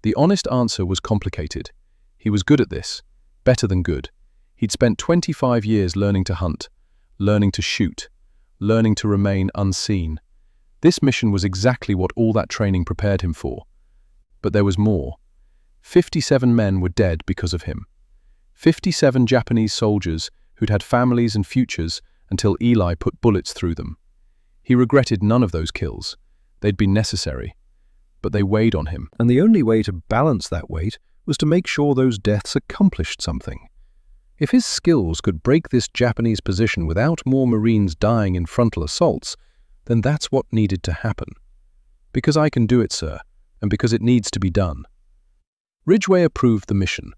The honest answer was complicated. He was good at this, better than good. He'd spent 25 years learning to hunt, learning to shoot, learning to remain unseen. This mission was exactly what all that training prepared him for. But there was more. 57 men were dead because of him. 57 Japanese soldiers who'd had families and futures until Eli put bullets through them. He regretted none of those kills. They'd been necessary. But they weighed on him. And the only way to balance that weight was to make sure those deaths accomplished something. If his skills could break this Japanese position without more Marines dying in frontal assaults, then that's what needed to happen. "Because I can do it, sir, and because it needs to be done." Ridgway approved the mission.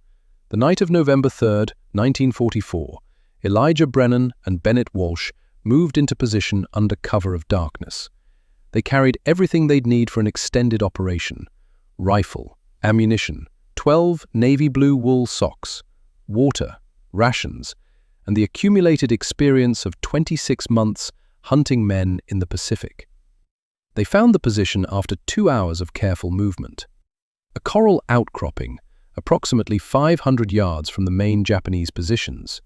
The night of November 3rd, 1944, Elijah Brennan and Bennett Walsh moved into position under cover of darkness. They carried everything they'd need for an extended operation: rifle, ammunition, 12 navy blue wool socks, water, rations, and the accumulated experience of 26 months hunting men in the Pacific. They found the position after 2 hours of careful movement. A coral outcropping, approximately 500 yards from the main Japanese positions,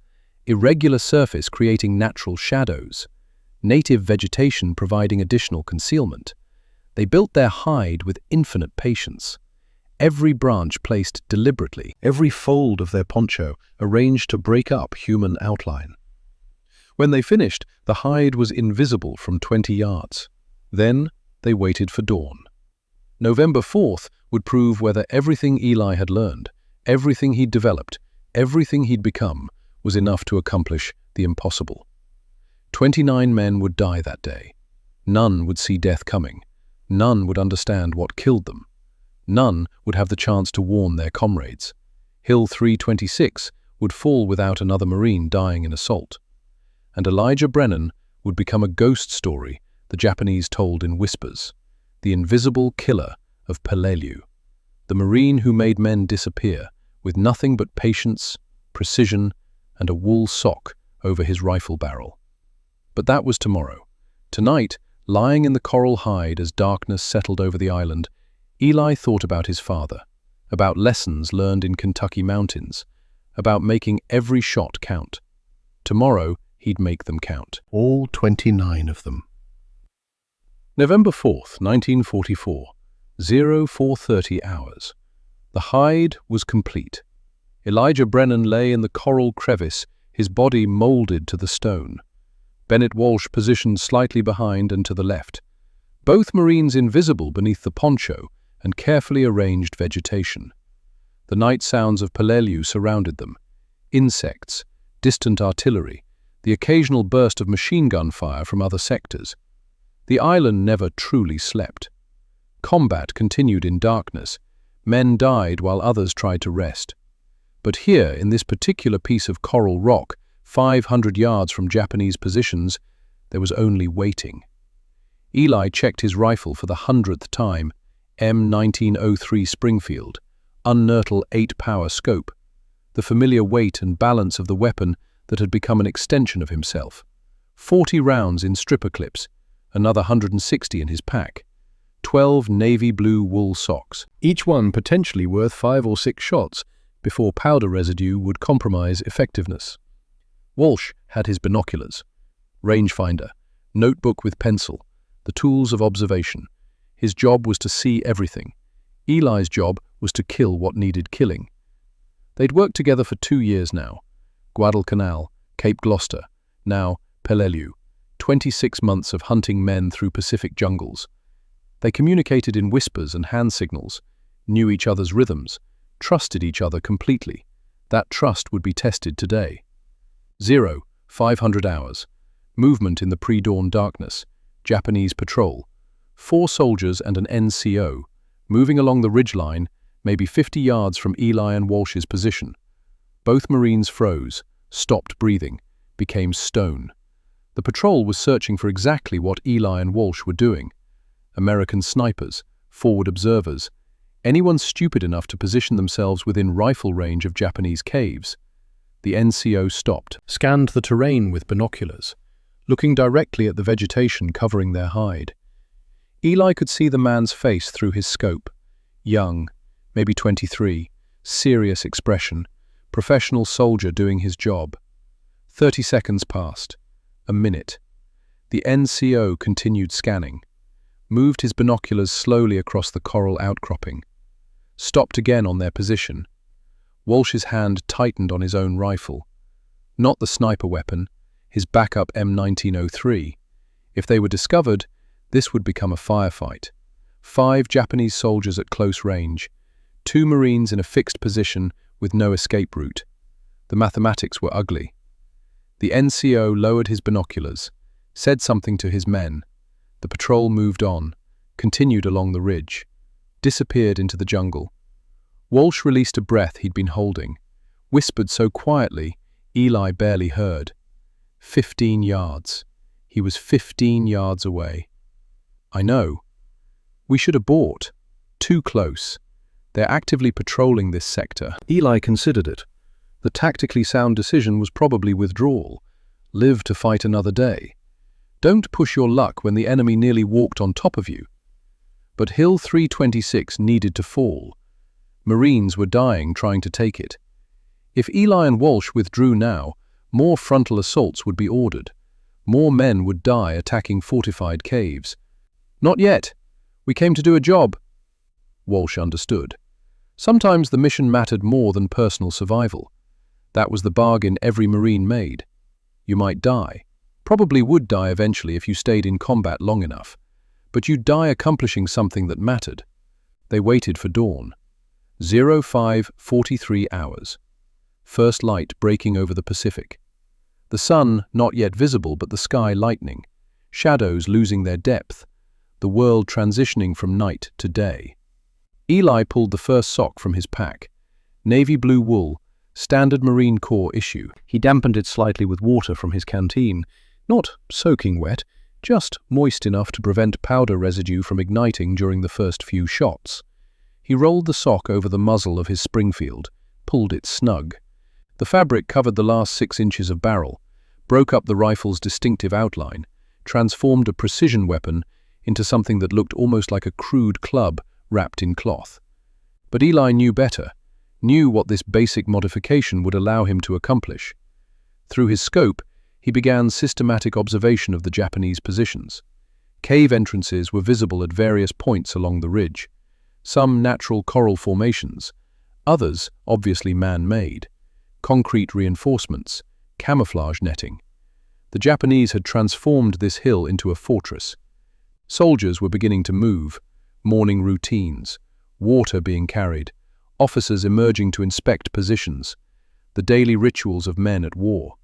irregular surface creating natural shadows, native vegetation providing additional concealment. They built their hide with infinite patience. Every branch placed deliberately, every fold of their poncho arranged to break up human outline. When they finished, the hide was invisible from 20 yards. Then they waited for dawn. November 4th would prove whether everything Eli had learned, everything he'd developed, everything he'd become was enough to accomplish the impossible. 29 men would die that day. None would see death coming. None would understand what killed them. None would have the chance to warn their comrades. Hill 326 would fall without another Marine dying in assault. And Elijah Brennan would become a ghost story the Japanese told in whispers, the invisible killer of Peleliu, the Marine who made men disappear with nothing but patience, precision, and a wool sock over his rifle barrel. But that was tomorrow. Tonight, lying in the coral hide as darkness settled over the island, Eli thought about his father, about lessons learned in Kentucky mountains, about making every shot count. Tomorrow, he'd make them count. All 29 of them. November 4th, 1944, 0430 hours. The hide was complete. Elijah Brennan lay in the coral crevice, his body molded to the stone. Bennett Walsh positioned slightly behind and to the left, both Marines invisible beneath the poncho and carefully arranged vegetation. The night sounds of Peleliu surrounded them. Insects, distant artillery, the occasional burst of machine gun fire from other sectors. The island never truly slept. Combat continued in darkness. Men died while others tried to rest. But here, in this particular piece of coral rock, 500 yards from Japanese positions, there was only waiting. Eli checked his rifle for the 100th time, M1903 Springfield, unnurtle 8-power scope, the familiar weight and balance of the weapon that had become an extension of himself. 40 rounds in stripper clips, another 160 in his pack, 12 navy blue wool socks, each one potentially worth 5 or 6 shots before powder residue would compromise effectiveness. Walsh had his binoculars, rangefinder, notebook with pencil, the tools of observation. His job was to see everything. Eli's job was to kill what needed killing. They'd worked together for 2 years now. Guadalcanal, Cape Gloucester, now Peleliu. 26 months of hunting men through Pacific jungles. They communicated in whispers and hand signals, knew each other's rhythms, trusted each other completely. That trust would be tested today. 500 hours. Movement in the pre-dawn darkness. Japanese patrol. 4 soldiers and an NCO, moving along the ridgeline, maybe 50 yards from Eli and Walsh's position. Both Marines froze, stopped breathing, became stone. The patrol was searching for exactly what Eli and Walsh were doing. American snipers, forward observers, anyone stupid enough to position themselves within rifle range of Japanese caves. The NCO stopped, scanned the terrain with binoculars, looking directly at the vegetation covering their hide. Eli could see the man's face through his scope. Young, maybe 23, serious expression, professional soldier doing his job. 30 seconds passed. A minute. The NCO continued scanning, moved his binoculars slowly across the coral outcropping, stopped again on their position. Walsh's hand tightened on his own rifle. Not the sniper weapon, his backup M1903. If they were discovered, this would become a firefight. 5 Japanese soldiers at close range, 2 Marines in a fixed position with no escape route. The mathematics were ugly. The NCO lowered his binoculars, said something to his men. The patrol moved on, continued along the ridge, disappeared into the jungle. Walsh released a breath he'd been holding, whispered so quietly Eli barely heard. 15 yards. He was 15 yards away. I know. We should abort. Too close. They're actively patrolling this sector. Eli considered it. The tactically sound decision was probably withdrawal. Live to fight another day. Don't push your luck when the enemy nearly walked on top of you. But Hill 326 needed to fall. Marines were dying trying to take it. If Eli and Walsh withdrew now, more frontal assaults would be ordered. More men would die attacking fortified caves. Not yet. We came to do a job. Walsh understood. Sometimes the mission mattered more than personal survival. That was the bargain every Marine made. You might die. Probably would die eventually if you stayed in combat long enough. But you'd die accomplishing something that mattered. They waited for dawn. 0543 hours. first light breaking over the Pacific. The sun not yet visible, but the sky lightening, shadows losing their depth, the world transitioning from night to day. Eli pulled the first sock from his pack. Navy blue wool, standard Marine Corps issue. He dampened it slightly with water from his canteen, not soaking wet, just moist enough to prevent powder residue from igniting during the first few shots. He rolled the sock over the muzzle of his Springfield, pulled it snug. The fabric covered the last 6 inches of barrel, broke up the rifle's distinctive outline, transformed a precision weapon into something that looked almost like a crude club wrapped in cloth. But Eli knew better, knew what this basic modification would allow him to accomplish. Through his scope, he began systematic observation of the Japanese positions. Cave entrances were visible at various points along the ridge, some natural coral formations, others obviously man-made, concrete reinforcements, camouflage netting. The Japanese had transformed this hill into a fortress. Soldiers were beginning to move, morning routines, water being carried, officers emerging to inspect positions, the daily rituals of men at war.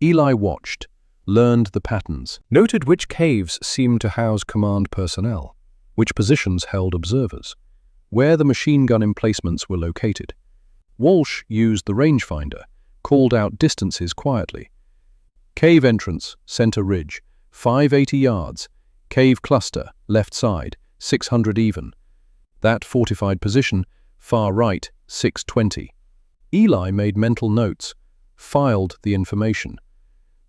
Eli watched, learned the patterns, noted which caves seemed to house command personnel, which positions held observers, where the machine gun emplacements were located. Walsh used the rangefinder, called out distances quietly. Cave entrance, center ridge, 580 yards. Cave cluster, left side, 600 even. That fortified position, far right, 620. Eli made mental notes, filed the information,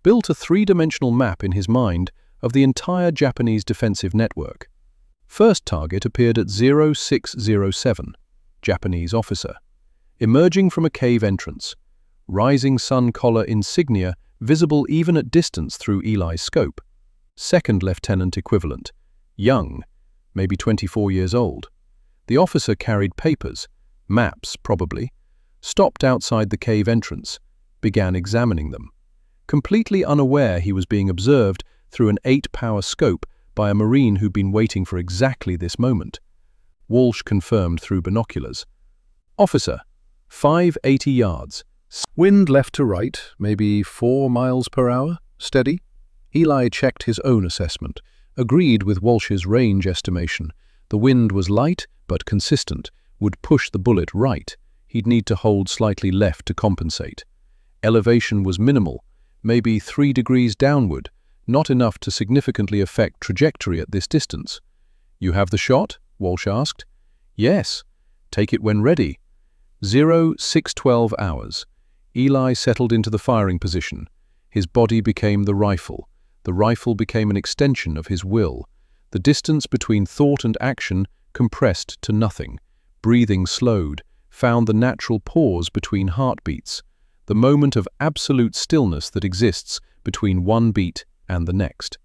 built a 3-dimensional map in his mind of the entire Japanese defensive network. First target appeared at 0607, Japanese officer, emerging from a cave entrance, rising sun collar insignia visible even at distance through Eli's scope. Second lieutenant equivalent, young, maybe 24 years old. The officer carried papers, maps probably, stopped outside the cave entrance, began examining them, completely unaware he was being observed through an 8-power scope by a Marine who'd been waiting for exactly this moment. Walsh confirmed through binoculars. Officer, 580 yards. Wind left to right, maybe 4 miles per hour, steady. Eli checked his own assessment, agreed with Walsh's range estimation. The wind was light but consistent, would push the bullet right. He'd need to hold slightly left to compensate. Elevation was minimal, maybe 3 degrees downward, not enough to significantly affect trajectory at this distance. "You have the shot?" Walsh asked. "Yes. Take it when ready." 0612 hours. Eli settled into the firing position. His body became the rifle. The rifle became an extension of his will. The distance between thought and action compressed to nothing. Breathing slowed, found the natural pause between heartbeats, the moment of absolute stillness that exists between one beat and the next.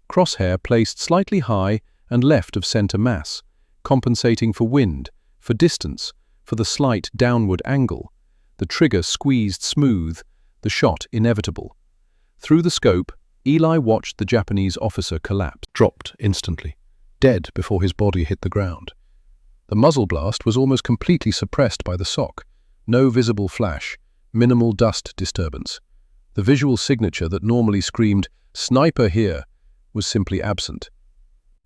Crosshair placed slightly high and left of center mass, compensating for wind, for distance, for the slight downward angle. The trigger squeezed smooth, the shot inevitable. Through the scope, Eli watched the Japanese officer collapse, dropped instantly, dead before his body hit the ground. The muzzle blast was almost completely suppressed by the sock. No visible flash, minimal dust disturbance. The visual signature that normally screamed, "Sniper here," was simply absent.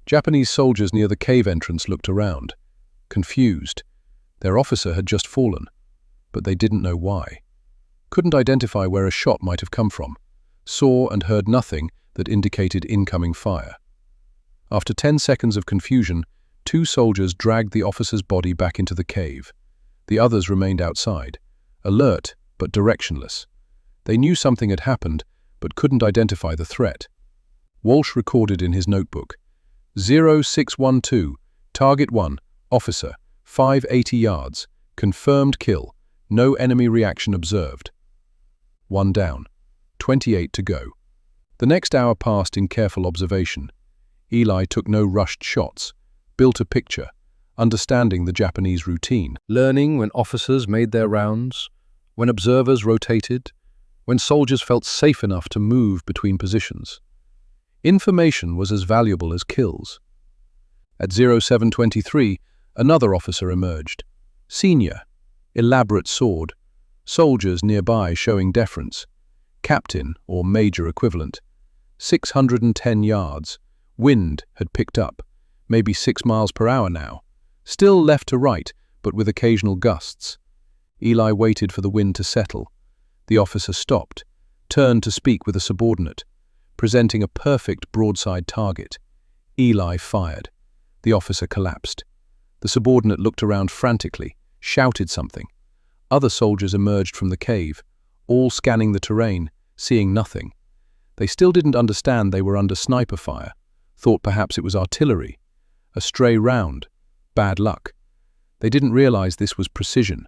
Japanese soldiers near the cave entrance looked around, confused. Their officer had just fallen, but they didn't know why. Couldn't identify where a shot might have come from. Saw and heard nothing that indicated incoming fire. After 10 seconds of confusion, 2 soldiers dragged the officer's body back into the cave. The others remained outside, alert but directionless. They knew something had happened, but couldn't identify the threat. Walsh recorded in his notebook, 0612, Target 1, Officer, 580 yards, confirmed kill, no enemy reaction observed. 1 down, 28 to go. The next hour passed in careful observation. Eli took no rushed shots, built a picture, understanding the Japanese routine, learning when officers made their rounds, when observers rotated, when soldiers felt safe enough to move between positions. Information was as valuable as kills. At 0723, another officer emerged. Senior, elaborate sword, Soldiers nearby showing deference. Captain, or major equivalent. 610 yards. Wind had picked up, maybe 6 miles per hour now. Still left to right, but with occasional gusts. Eli waited for the wind to settle. The officer stopped, turned to speak with a subordinate, presenting a perfect broadside target. Eli fired. The officer collapsed. The subordinate looked around frantically, shouted something. Other soldiers emerged from the cave, all scanning the terrain, seeing nothing. They still didn't understand they were under sniper fire, thought perhaps it was artillery. A stray round. Bad luck. They didn't realize this was precision.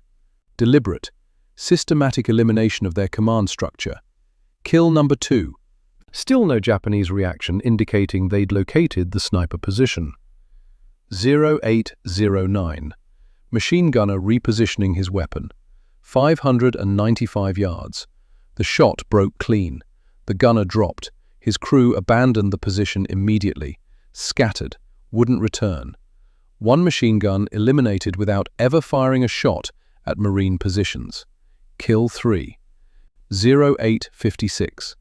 Deliberate, systematic elimination of their command structure. Kill number 2. Still no Japanese reaction indicating they'd located the sniper position. 0809. Machine gunner repositioning his weapon. 595 yards. The shot broke clean. The gunner dropped. His crew abandoned the position immediately. Scattered. Wouldn't return. One machine gun eliminated without ever firing a shot at Marine positions. Kill 3. 0856.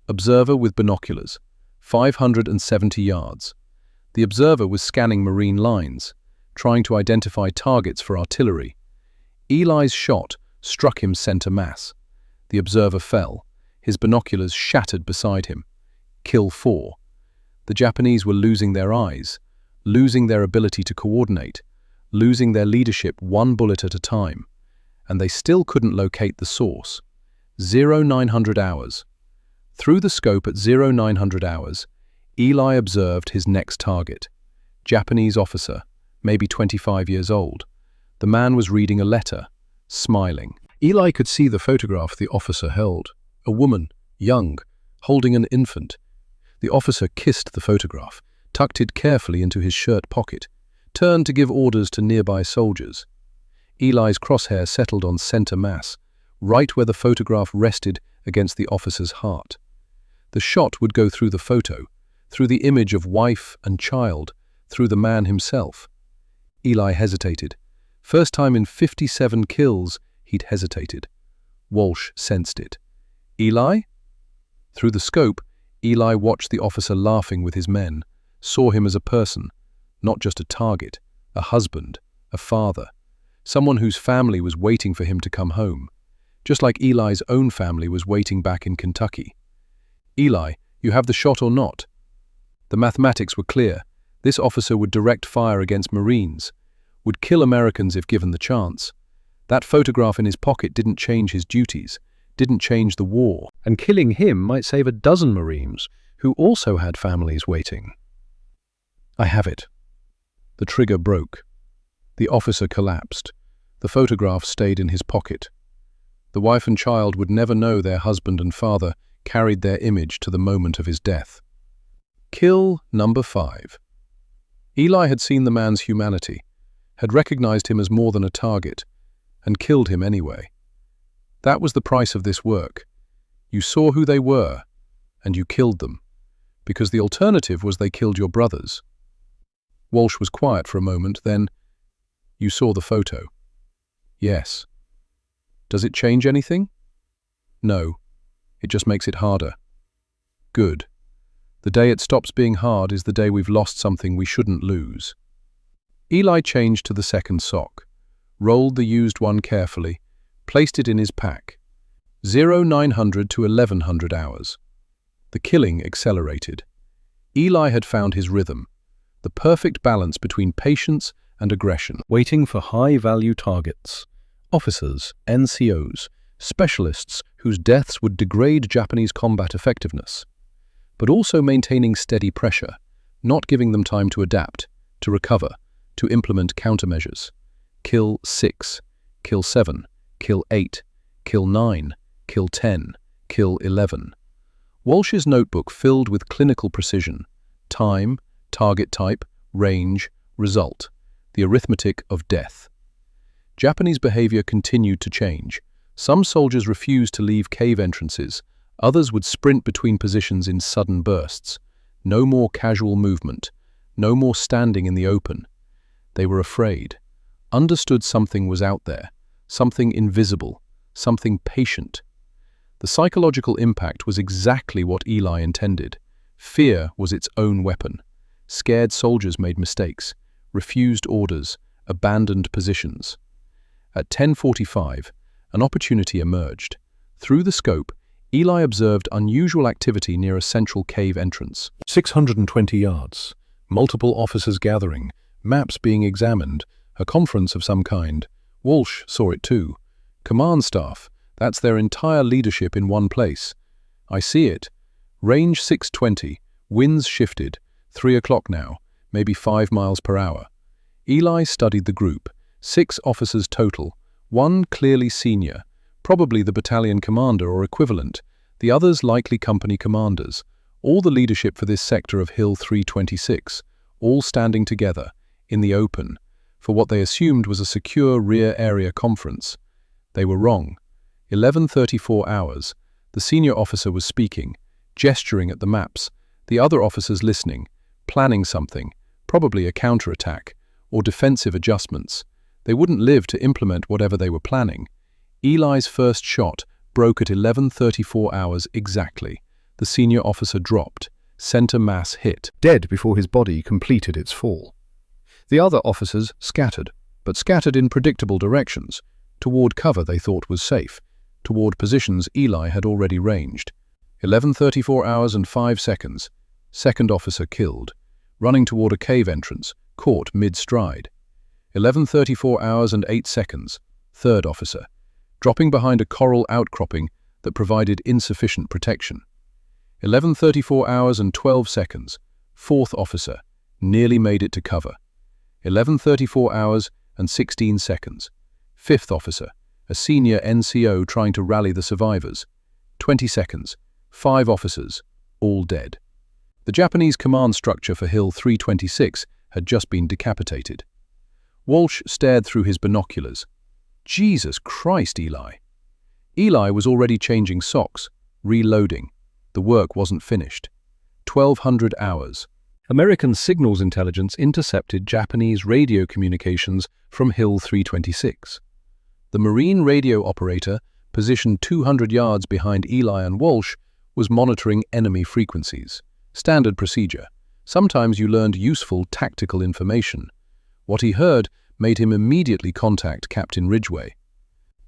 Observer with binoculars. 570 yards. The observer was scanning Marine lines, trying to identify targets for artillery. Eli's shot struck him center mass. The observer fell. His binoculars shattered beside him. Kill 4. The Japanese were losing their eyes, losing their ability to coordinate, losing their leadership one bullet at a time, and they still couldn't locate the source. 0900 hours. Through the scope at 0900 hours, Eli observed his next target. Japanese officer, maybe 25 years old. The man was reading a letter, smiling. Eli could see the photograph the officer held. A woman, young, holding an infant. The officer kissed the photograph, tucked it carefully into his shirt pocket, turned to give orders to nearby soldiers. Eli's crosshair settled on center mass, right where the photograph rested against the officer's heart. The shot would go through the photo, through the image of wife and child, through the man himself. Eli hesitated. First time in 57 kills, he'd hesitated. Walsh sensed it. Eli? Through the scope, Eli watched the officer laughing with his men, saw him as a person, not just a target, a husband, a father, someone whose family was waiting for him to come home, just like Eli's own family was waiting back in Kentucky. Eli, you have the shot or not? The mathematics were clear. This officer would direct fire against Marines, would kill Americans if given the chance. That photograph in his pocket didn't change his duties, didn't change the war, and killing him might save a dozen Marines who also had families waiting. I have it. The trigger broke. The officer collapsed. The photograph stayed in his pocket. The wife and child would never know their husband and father carried their image to the moment of his death. Kill number 5. Eli had seen the man's humanity, had recognized him as more than a target, and killed him anyway. That was the price of this work. You saw who they were, and you killed them, because the alternative was they killed your brothers. Walsh was quiet for a moment, then, you saw the photo. Yes. Does it change anything? No. It just makes it harder. Good. The day it stops being hard is the day we've lost something we shouldn't lose. Eli changed to the second sock, rolled the used one carefully, placed it in his pack. 0900 to 1100 hours. The killing accelerated. Eli had found his rhythm, the perfect balance between patience and aggression, waiting for high-value targets. Officers, NCOs, specialists whose deaths would degrade Japanese combat effectiveness, but also maintaining steady pressure, not giving them time to adapt, to recover, to implement countermeasures. Kill 6, kill 7, kill 8, kill 9, kill 10, kill 11. Walsh's notebook filled with clinical precision, time, target type, range, result, the arithmetic of death. Japanese behavior continued to change. Some soldiers refused to leave cave entrances, others would sprint between positions in sudden bursts. No more casual movement, no more standing in the open. They were afraid, understood something was out there, something invisible, something patient. The psychological impact was exactly what Eli intended. Fear was its own weapon. Scared soldiers made mistakes, refused orders, abandoned positions. At 10:45, an opportunity emerged. Through the scope, Eli observed unusual activity near a central cave entrance. 620 yards, multiple officers gathering, maps being examined, a conference of some kind. Walsh saw it too. Command staff, that's their entire leadership in one place. I see it. Range 620, winds shifted, 3 o'clock now, maybe 5 miles per hour. Eli studied the group, 6 officers total, 1 clearly senior, probably the battalion commander or equivalent, the others likely company commanders, all the leadership for this sector of Hill 326, all standing together, in the open, for what they assumed was a secure rear area conference. They were wrong. 11:34 hours, the senior officer was speaking, gesturing at the maps, the other officers listening, planning something, probably a counterattack, or defensive adjustments. They wouldn't live to implement whatever they were planning. Eli's first shot broke at 11:34 hours exactly. The senior officer dropped. Center mass hit, dead before his body completed its fall. The other officers scattered, but scattered in predictable directions, toward cover they thought was safe, toward positions Eli had already ranged. 11:34 hours and 5 seconds. Second officer killed, running toward a cave entrance, caught mid-stride. 11:34 hours and 8 seconds. Third officer, dropping behind a coral outcropping that provided insufficient protection. 11:34 hours and 12 seconds. Fourth officer, nearly made it to cover. 11:34 hours and 16 seconds. Fifth officer, a senior NCO trying to rally the survivors. 20 seconds. 5 officers, all dead. The Japanese command structure for Hill 326 had just been decapitated. Walsh stared through his binoculars. Jesus Christ, Eli. Eli was already changing socks, reloading. The work wasn't finished. 1200 hours. American signals intelligence intercepted Japanese radio communications from Hill 326. The Marine radio operator, positioned 200 yards behind Eli and Walsh, was monitoring enemy frequencies. Standard procedure. Sometimes you learned useful tactical information. What he heard made him immediately contact Captain Ridgway.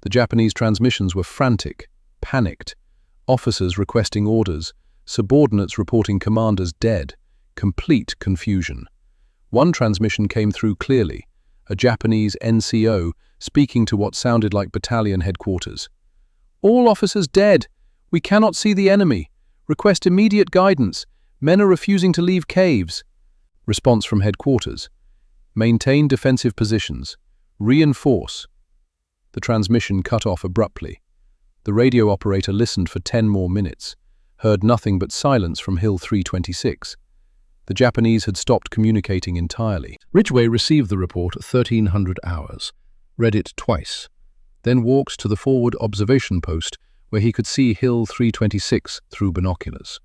The Japanese transmissions were frantic, panicked. Officers requesting orders, subordinates reporting commanders dead. Complete confusion. One transmission came through clearly, a Japanese NCO speaking to what sounded like battalion headquarters. All officers dead. We cannot see the enemy. Request immediate guidance. Men are refusing to leave caves. Response from headquarters. Maintain defensive positions. Reinforce. The transmission cut off abruptly. The radio operator listened for 10 more minutes, heard nothing but silence from Hill 326. The Japanese had stopped communicating entirely. Ridgway received the report at 1300 hours, read it twice, then walked to the forward observation post where he could see Hill 326 through binoculars.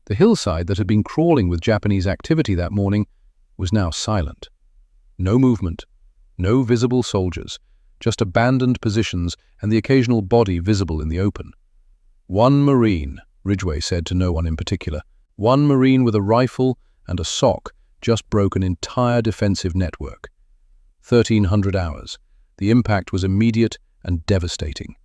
The hillside that had been crawling with Japanese activity that morning was now silent. No movement, no visible soldiers, just abandoned positions and the occasional body visible in the open. One Marine, Ridgway said to no one in particular, one Marine with a rifle and a sock just broke an entire defensive network. 1300 hours. The impact was immediate and devastating.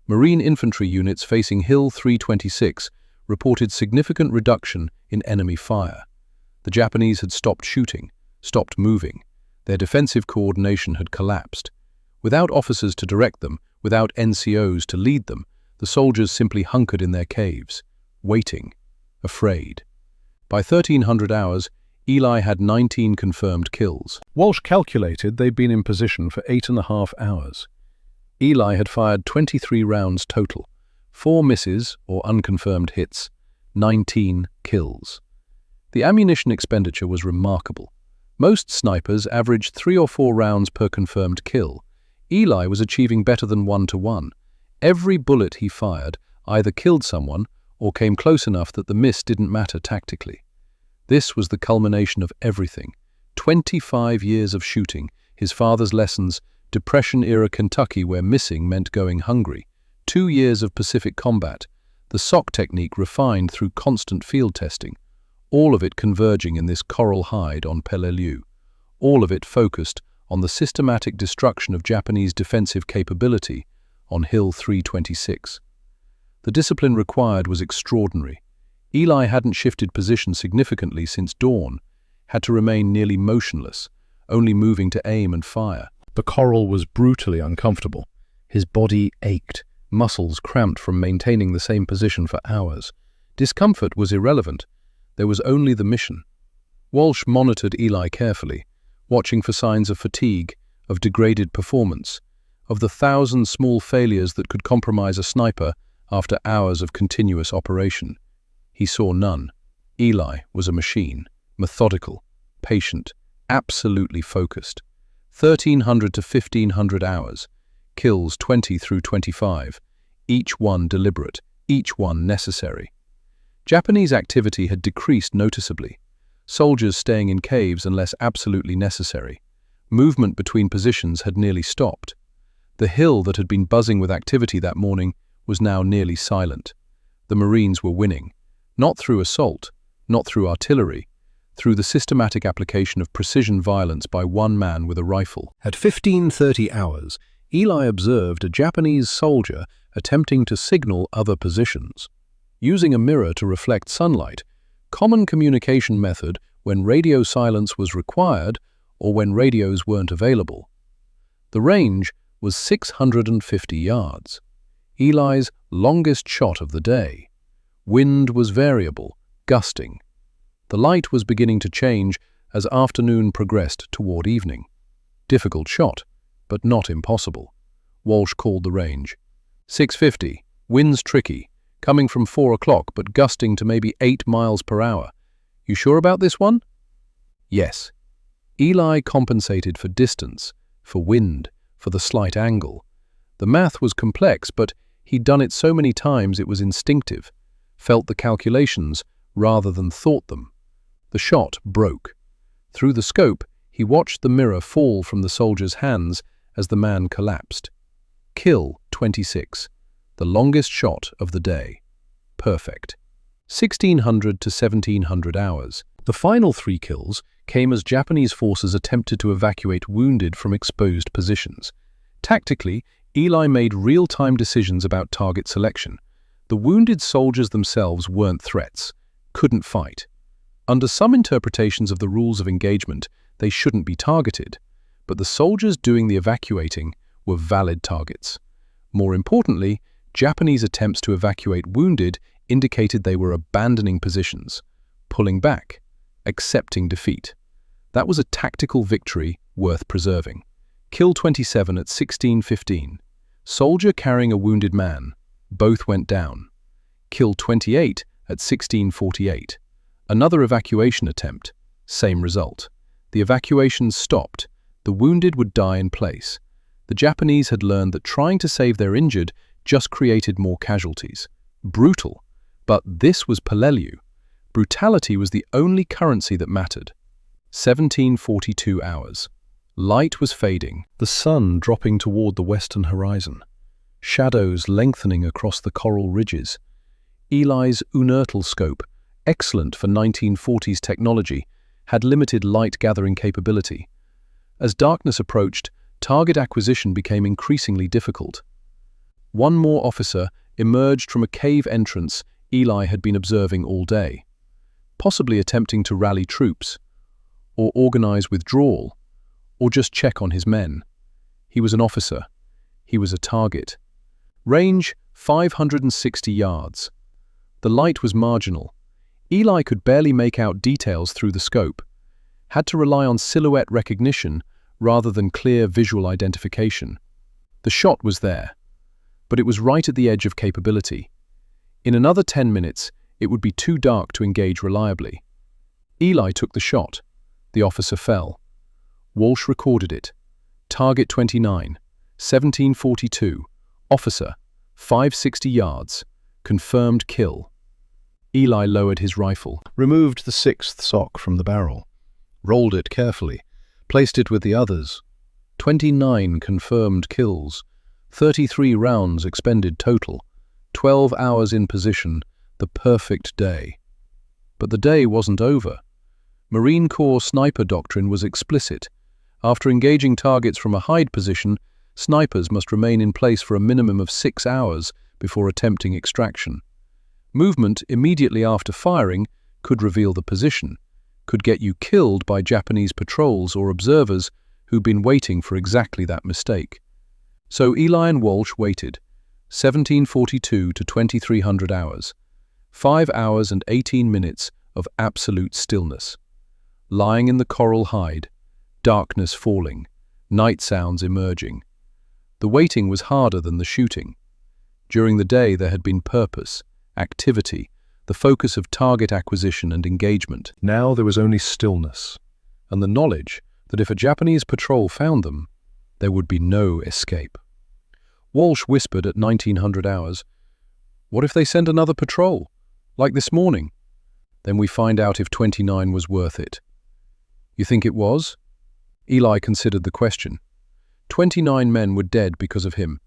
Marine infantry units facing Hill 326 reported significant reduction in enemy fire. The Japanese had stopped shooting, stopped moving. Their defensive coordination had collapsed. Without officers to direct them, without NCOs to lead them, the soldiers simply hunkered in their caves, waiting, afraid. By 1300 hours, Eli had 19 confirmed kills. Walsh calculated they'd been in position for 8.5 hours. Eli had fired 23 rounds total, 4 misses or unconfirmed hits, 19 kills. The ammunition expenditure was remarkable. Most snipers averaged 3 or 4 rounds per confirmed kill. Eli was achieving better than 1-to-1. Every bullet he fired either killed someone or came close enough that the miss didn't matter tactically. This was the culmination of everything. 25 years of shooting, his father's lessons, Depression-era Kentucky where missing meant going hungry. 2 years of Pacific combat, the SOC technique refined through constant field testing, all of it converging in this coral hide on Peleliu, all of it focused on the systematic destruction of Japanese defensive capability on Hill 326. The discipline required was extraordinary. Eli hadn't shifted position significantly since dawn, had to remain nearly motionless, only moving to aim and fire. The coral was brutally uncomfortable. His body ached, muscles cramped from maintaining the same position for hours. Discomfort was irrelevant. There was only the mission. Walsh monitored Eli carefully, watching for signs of fatigue, of degraded performance, of the 1,000 small failures that could compromise a sniper after hours of continuous operation. He saw none. Eli was a machine, methodical, patient, absolutely focused. 1,300 to 1,500 hours, kills 20 through 25, each one deliberate, each one necessary. Japanese activity had decreased noticeably, soldiers staying in caves unless absolutely necessary. Movement between positions had nearly stopped. The hill that had been buzzing with activity that morning was now nearly silent. The Marines were winning, not through assault, not through artillery, through the systematic application of precision violence by one man with a rifle. At 15:30 hours, Eli observed a Japanese soldier attempting to signal other positions. Using a mirror to reflect sunlight, common communication method when radio silence was required or when radios weren't available. The range was 650 yards, Eli's longest shot of the day. Wind was variable, gusting. The light was beginning to change as afternoon progressed toward evening. Difficult shot, but not impossible. Walsh called the range. 650, wind's tricky, coming from 4 o'clock but gusting to maybe 8 miles per hour. You sure about this one? Yes. Eli compensated for distance, for wind, for the slight angle. The math was complex, but he'd done it so many times it was instinctive, felt the calculations rather than thought them. The shot broke. Through the scope, he watched the mirror fall from the soldier's hands as the man collapsed. Kill 26, the longest shot of the day. Perfect. 1,600 to 1,700 hours. The final 3 kills came as Japanese forces attempted to evacuate wounded from exposed positions. Tactically, Eli made real-time decisions about target selection. The wounded soldiers themselves weren't threats, couldn't fight. Under some interpretations of the rules of engagement, they shouldn't be targeted, but the soldiers doing the evacuating were valid targets. More importantly, Japanese attempts to evacuate wounded indicated they were abandoning positions, pulling back, accepting defeat. That was a tactical victory worth preserving. Kill 27 at 16:15. Soldier carrying a wounded man. Both went down. Kill 28 at 16:48. Another evacuation attempt. Same result. The evacuations stopped. The wounded would die in place. The Japanese had learned that trying to save their injured just created more casualties. Brutal. But this was Peleliu. Brutality was the only currency that mattered. 1742 hours. Light was fading, the sun dropping toward the western horizon. Shadows lengthening across the coral ridges. Eli's unertal scope, excellent for 1940s technology, had limited light-gathering capability. As darkness approached, target acquisition became increasingly difficult. One more officer emerged from a cave entrance Eli had been observing all day, possibly attempting to rally troops, or organize withdrawal, or just check on his men. He was an officer. He was a target. Range 560 yards. The light was marginal. Eli could barely make out details through the scope, had to rely on silhouette recognition rather than clear visual identification. The shot was there, but it was right at the edge of capability. In another 10 minutes, it would be too dark to engage reliably. Eli took the shot. The officer fell. Walsh recorded it. Target 29, 1742. Officer, 560 yards. Confirmed kill. Eli lowered his rifle, removed the 6th sock from the barrel, rolled it carefully, placed it with the others. 29 confirmed kills. 33 rounds expended total, 12 hours in position, the perfect day. But the day wasn't over. Marine Corps sniper doctrine was explicit. After engaging targets from a hide position, snipers must remain in place for a minimum of 6 hours before attempting extraction. Movement immediately after firing could reveal the position, could get you killed by Japanese patrols or observers who'd been waiting for exactly that mistake. So Eli and Walsh waited, 1742 to 2300 hours, 5 hours and 18 minutes of absolute stillness. Lying in the coral hide, darkness falling, night sounds emerging. The waiting was harder than the shooting. During the day there had been purpose, activity, the focus of target acquisition and engagement. Now there was only stillness, and the knowledge that if a Japanese patrol found them, there would be no escape. Walsh whispered at 1900 hours, "What if they send another patrol, like this morning? Then we find out if 29 was worth it." "You think it was?" Eli considered the question. 29 men were dead because of him.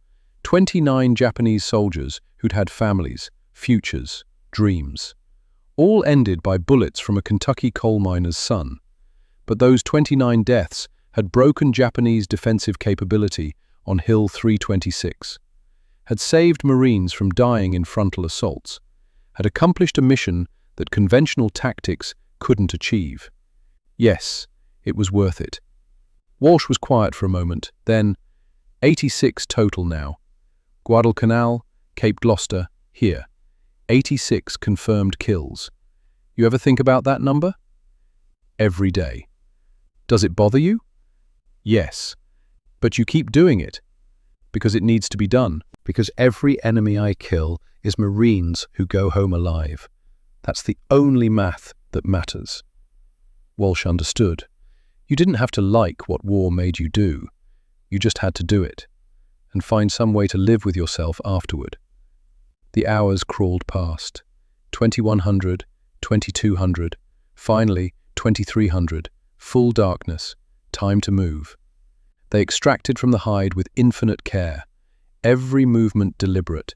29 Japanese soldiers who'd had families, futures, dreams. All ended by bullets from a Kentucky coal miner's son. But those 29 deaths had broken Japanese defensive capability on Hill 326, had saved Marines from dying in frontal assaults, had accomplished a mission that conventional tactics couldn't achieve. Yes, it was worth it. Walsh was quiet for a moment, then 86 total now. Guadalcanal, Cape Gloucester, here. 86 confirmed kills. You ever think about that number? Every day. Does it bother you? Yes. But you keep doing it. Because it needs to be done. Because every enemy I kill is Marines who go home alive. That's the only math that matters. Walsh understood. You didn't have to like what war made you do. You just had to do it. And find some way to live with yourself afterward. The hours crawled past. 2100, 2200, finally 2300, full darkness, time to move. They extracted from the hide with infinite care, every movement deliberate,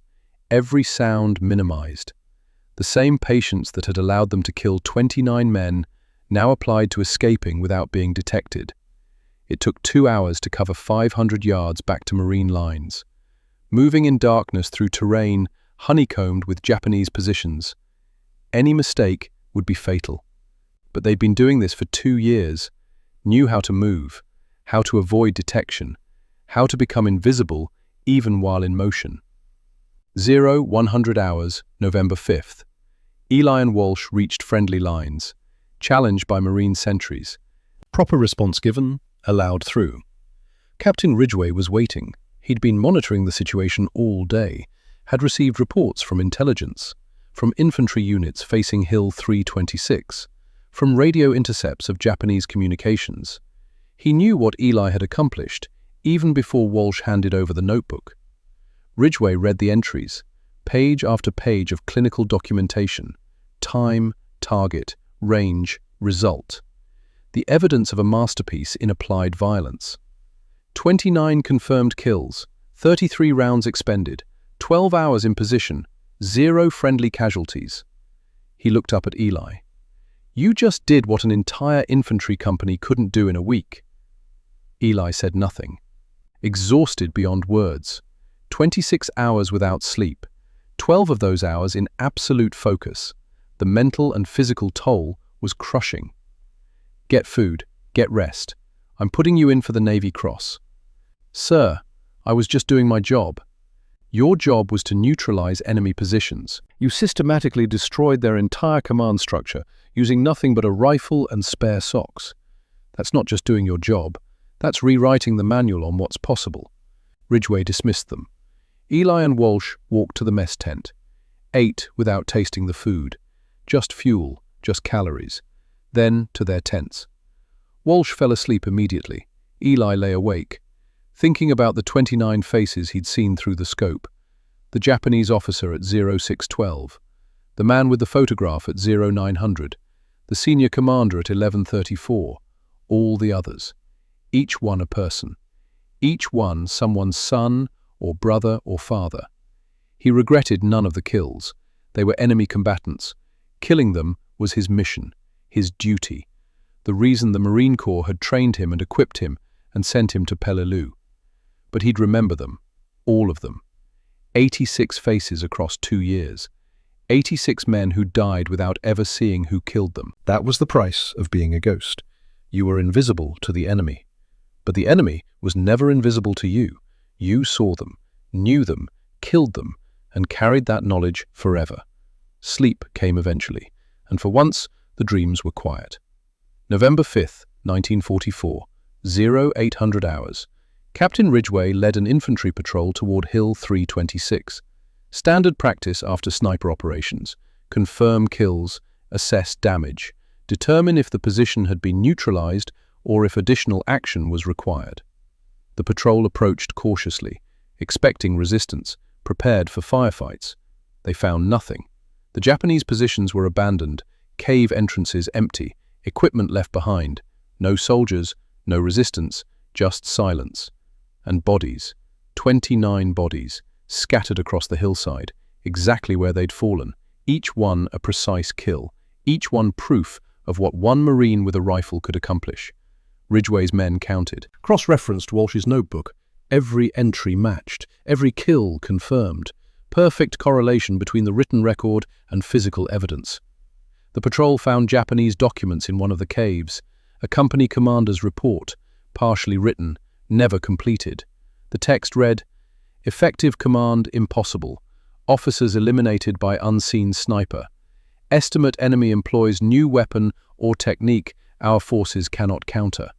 every sound minimized. The same patience that had allowed them to kill 29 men now applied to escaping without being detected. It took 2 hours to cover 500 yards back to Marine lines, moving in darkness through terrain honeycombed with Japanese positions. Any mistake would be fatal. But they'd been doing this for 2 years, knew how to move, how to avoid detection, how to become invisible even while in motion. 100 hours, November 5th. Eli and Walsh reached friendly lines, challenged by Marine sentries. Proper response given, allowed through. Captain Ridgway was waiting. He'd been monitoring the situation all day, had received reports from intelligence, from infantry units facing Hill 326, from radio intercepts of Japanese communications. He knew what Eli had accomplished, even before Walsh handed over the notebook. Ridgway read the entries, page after page of clinical documentation, time, target, range, result. The evidence of a masterpiece in applied violence. 29 confirmed kills, 33 rounds expended, 12 hours in position, 0 friendly casualties. He looked up at Eli. "You just did what an entire infantry company couldn't do in a week." Eli said nothing. Exhausted beyond words. 26 hours without sleep. 12 of those hours in absolute focus. The mental and physical toll was crushing. "Get food. Get rest. I'm putting you in for the Navy Cross." "Sir, I was just doing my job." "Your job was to neutralize enemy positions. You systematically destroyed their entire command structure using nothing but a rifle and spare socks. That's not just doing your job. That's rewriting the manual on what's possible." Ridgway dismissed them. Eli and Walsh walked to the mess tent. Ate without tasting the food. Just fuel, just calories. Then to their tents. Walsh fell asleep immediately. Eli lay awake, thinking about the 29 faces he'd seen through the scope. The Japanese officer at 0612, the man with the photograph at 0900, the senior commander at 1134, all the others. Each one a person. Each one someone's son or brother or father. He regretted none of the kills. They were enemy combatants. Killing them was his mission, his duty, the reason the Marine Corps had trained him and equipped him and sent him to Peleliu. But he'd remember them, all of them. 86 faces across 2 years. 86 men who died without ever seeing who killed them. That was the price of being a ghost. You were invisible to the enemy. But the enemy was never invisible to you. You saw them, knew them, killed them, and carried that knowledge forever. Sleep came eventually, and for once the dreams were quiet. November 5th, 1944, 0800 hours. Captain Ridgway led an infantry patrol toward Hill 326. Standard practice after sniper operations: confirm kills, assess damage, determine if the position had been neutralized or if additional action was required. The patrol approached cautiously, expecting resistance, prepared for firefights. They found nothing. The Japanese positions were abandoned, cave entrances empty, equipment left behind. No soldiers, no resistance, just silence. And bodies, 29 bodies, scattered across the hillside, exactly where they'd fallen, each one a precise kill, each one proof of what one Marine with a rifle could accomplish. Ridgway's men counted, cross-referenced Walsh's notebook. Every entry matched, every kill confirmed. Perfect correlation between the written record and physical evidence. The patrol found Japanese documents in one of the caves, a company commander's report, partially written, never completed. The text read, "Effective command impossible. Officers eliminated by unseen sniper. Estimate enemy employs new weapon or technique our forces cannot counter.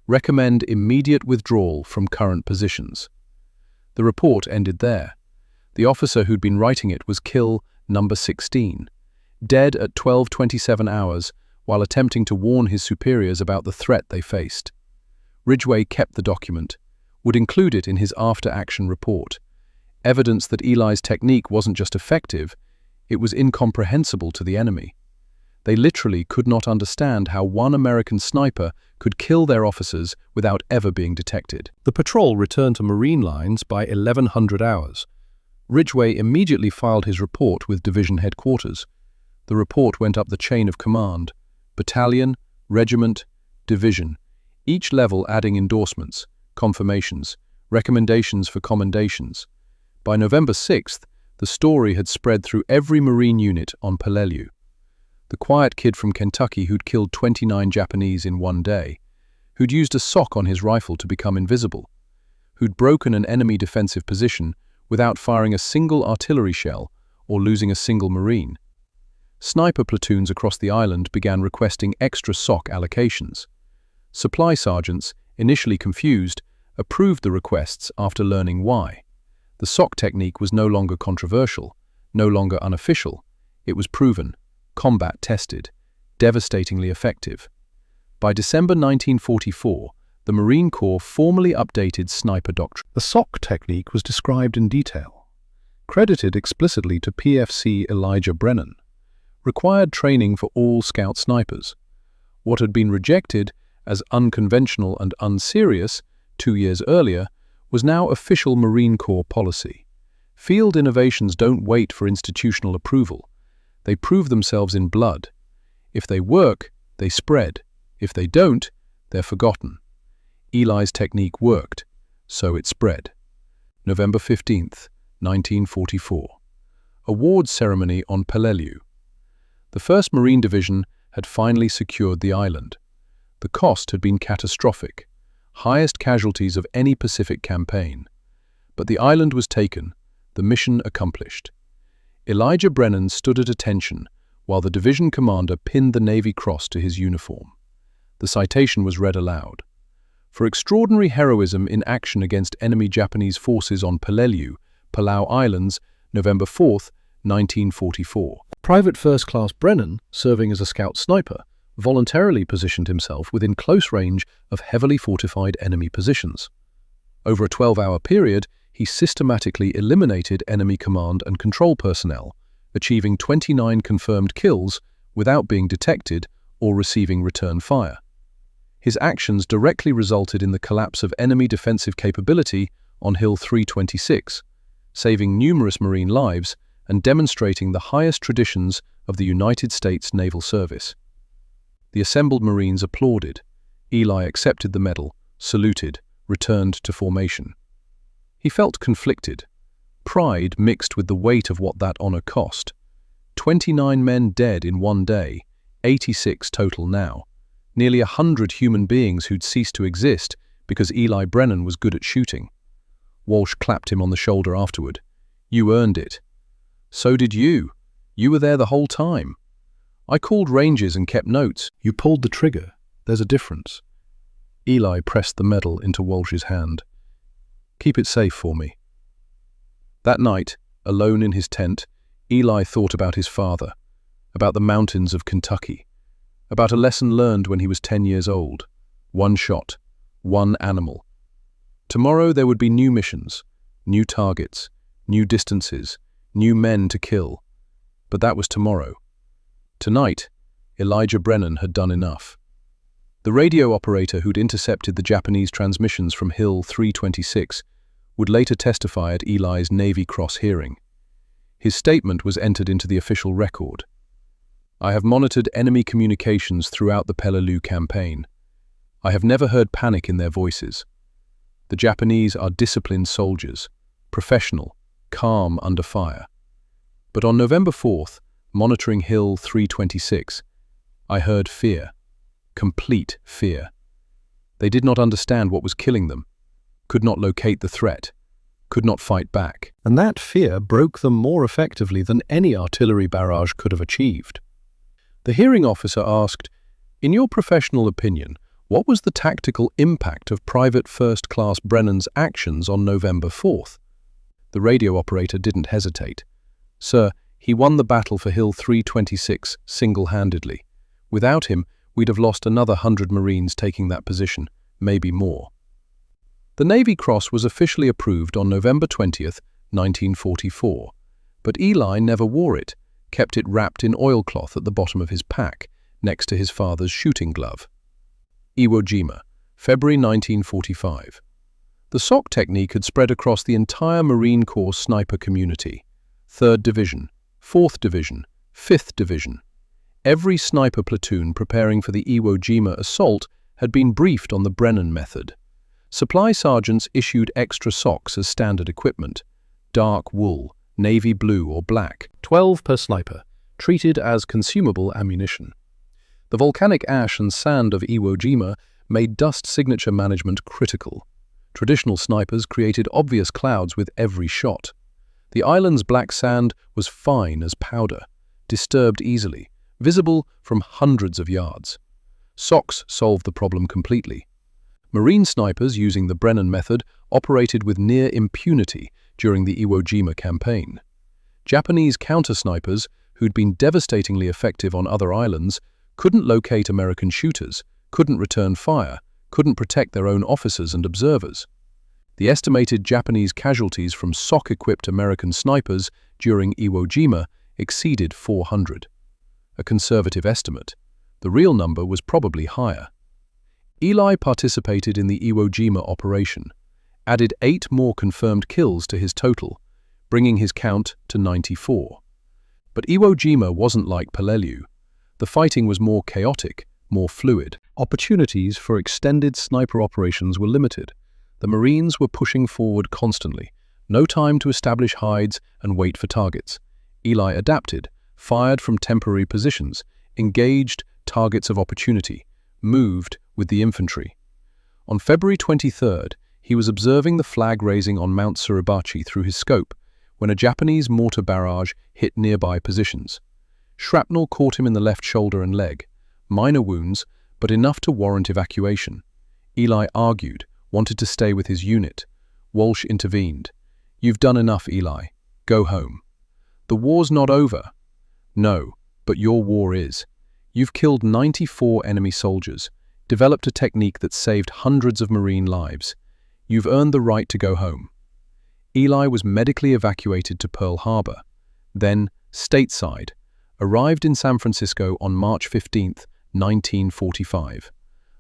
Recommend immediate withdrawal from current positions." The report ended there. The officer who'd been writing it was kill number 16, dead at 12:27 hours while attempting to warn his superiors about the threat they faced. Ridgway kept the document, would include it in his after-action report. Evidence that Eli's technique wasn't just effective, it was incomprehensible to the enemy. They literally could not understand how one American sniper could kill their officers without ever being detected. The patrol returned to Marine lines by 1100 hours. Ridgway immediately filed his report with division headquarters. The report went up the chain of command: battalion, regiment, division, each level adding endorsements, confirmations, recommendations for commendations. By November 6th, the story had spread through every Marine unit on Peleliu. The quiet kid from Kentucky who'd killed 29 Japanese in one day, who'd used a sock on his rifle to become invisible, who'd broken an enemy defensive position without firing a single artillery shell or losing a single Marine. Sniper platoons across the island began requesting extra sock allocations. Supply sergeants, initially confused, approved the requests after learning why. The sock technique was no longer controversial, no longer unofficial. It was proven, combat tested, devastatingly effective. By December 1944, the Marine Corps formally updated sniper doctrine. The sock technique was described in detail, credited explicitly to PFC Elijah Brennan, required training for all scout snipers. What had been rejected as unconventional and unserious 2 years earlier was now official Marine Corps policy. Field innovations don't wait for institutional approval. They prove themselves in blood. If they work, they spread. If they don't, they're forgotten. Eli's technique worked, so it spread. November 15th, 1944. Awards ceremony on Peleliu. The 1st Marine Division had finally secured the island. The cost had been catastrophic, highest casualties of any Pacific campaign. But the island was taken, the mission accomplished. Elijah Brennan stood at attention while the division commander pinned the Navy Cross to his uniform. The citation was read aloud. For extraordinary heroism in action against enemy Japanese forces on Peleliu, Palau Islands, November 4th, 1944. Private First Class Brennan, serving as a scout sniper, voluntarily positioned himself within close range of heavily fortified enemy positions. Over a 12-hour period, he systematically eliminated enemy command and control personnel, achieving 29 confirmed kills without being detected or receiving return fire. His actions directly resulted in the collapse of enemy defensive capability on Hill 326, saving numerous Marine lives and demonstrating the highest traditions of the United States Naval Service. The assembled Marines applauded. Eli accepted the medal, saluted, returned to formation. He felt conflicted. Pride mixed with the weight of what that honor cost. 29 men dead in one day, 86 total now. Nearly 100 human beings who'd ceased to exist because Eli Brennan was good at shooting. Walsh clapped him on the shoulder afterward. "You earned it." "So did you. You were there the whole time." "I called ranges and kept notes." "You pulled the trigger. There's a difference." Eli pressed the medal into Walsh's hand. "Keep it safe for me." That night, alone in his tent, Eli thought about his father, about the mountains of Kentucky, about a lesson learned when he was 10 years old. One shot, one animal. Tomorrow there would be new missions, new targets, new distances, new men to kill. But that was tomorrow. Tonight, Elijah Brennan had done enough. The radio operator who'd intercepted the Japanese transmissions from Hill 326 would later testify at Eli's Navy Cross hearing. His statement was entered into the official record. "I have monitored enemy communications throughout the Peleliu campaign. I have never heard panic in their voices. The Japanese are disciplined soldiers, professional, calm under fire. But on November 4th, monitoring Hill 326, I heard fear, complete fear. They did not understand what was killing them, could not locate the threat, could not fight back. And that fear broke them more effectively than any artillery barrage could have achieved." The hearing officer asked, "In your professional opinion, what was the tactical impact of Private First Class Brennan's actions on November 4th? The radio operator didn't hesitate. "Sir, he won the battle for Hill 326 single-handedly. Without him, we'd have lost another 100 Marines taking that position, maybe more." The Navy Cross was officially approved on November 20th, 1944, but Eli never wore it, kept it wrapped in oilcloth at the bottom of his pack, next to his father's shooting glove. Iwo Jima, February 1945. The sock technique had spread across the entire Marine Corps sniper community. 3rd Division, 4th Division, 5th Division. Every sniper platoon preparing for the Iwo Jima assault had been briefed on the Brennan method. Supply sergeants issued extra socks as standard equipment. Dark wool, navy blue or black, 12 per sniper, treated as consumable ammunition. The volcanic ash and sand of Iwo Jima made dust signature management critical. Traditional snipers created obvious clouds with every shot. The island's black sand was fine as powder, disturbed easily, visible from hundreds of yards. Socks solved the problem completely. Marine snipers using the Brennan method operated with near impunity during the Iwo Jima campaign. Japanese counter-snipers, who'd been devastatingly effective on other islands, couldn't locate American shooters, couldn't return fire, couldn't protect their own officers and observers. The estimated Japanese casualties from sock-equipped American snipers during Iwo Jima exceeded 400. A conservative estimate. The real number was probably higher. Eli participated in the Iwo Jima operation, added 8 more confirmed kills to his total, bringing his count to 94. But Iwo Jima wasn't like Peleliu. The fighting was more chaotic, more fluid. Opportunities for extended sniper operations were limited. The Marines were pushing forward constantly. No time to establish hides and wait for targets. Eli adapted, fired from temporary positions, engaged targets of opportunity, moved with the infantry. On February 23rd, he was observing the flag raising on Mount Suribachi through his scope when a Japanese mortar barrage hit nearby positions. Shrapnel caught him in the left shoulder and leg. Minor wounds, but enough to warrant evacuation. Eli argued, wanted to stay with his unit. Walsh intervened. "You've done enough, Eli. Go home." "The war's not over." "No, but your war is. You've killed 94 enemy soldiers, developed a technique that saved hundreds of Marine lives. You've earned the right to go home." Eli was medically evacuated to Pearl Harbor, then stateside, arrived in San Francisco on March 15, 1945.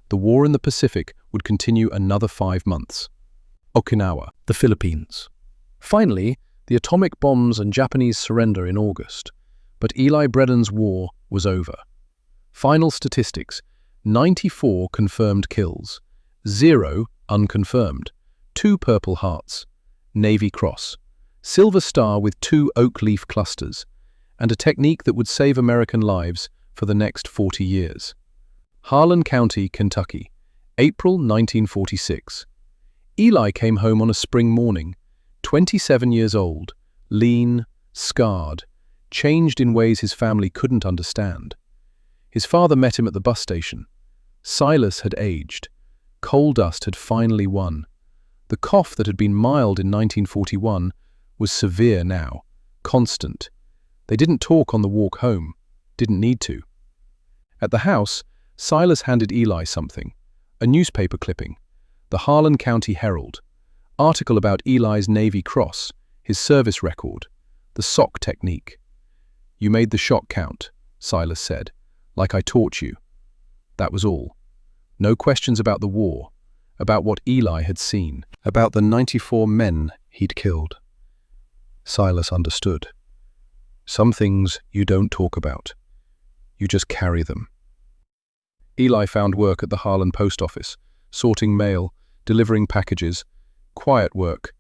The war in the Pacific would continue another 5 months. Okinawa, the Philippines. Finally, the atomic bombs and Japanese surrender in August. But Eli Brennan's war was over. Final statistics: 94 confirmed kills, 0 unconfirmed, 2 Purple Hearts, Navy Cross, Silver Star with 2 oak leaf clusters, and a technique that would save American lives for the next 40 years. Harlan County, Kentucky, April 1946. Eli came home on a spring morning, 27 years old, lean, scarred, changed in ways his family couldn't understand. His father met him at the bus station. Silas had aged. Coal dust had finally won. The cough that had been mild in 1941 was severe now, constant. They didn't talk on the walk home, didn't need to. At the house, Silas handed Eli something, a newspaper clipping, the Harlan County Herald, article about Eli's Navy Cross, his service record, the sock technique. "You made the shot count," Silas said, "like I taught you." That was all. No questions about the war, about what Eli had seen, about the 94 men he'd killed. Silas understood. Some things you don't talk about. You just carry them. Eli found work at the Harlan post office, sorting mail, delivering packages. Quiet work.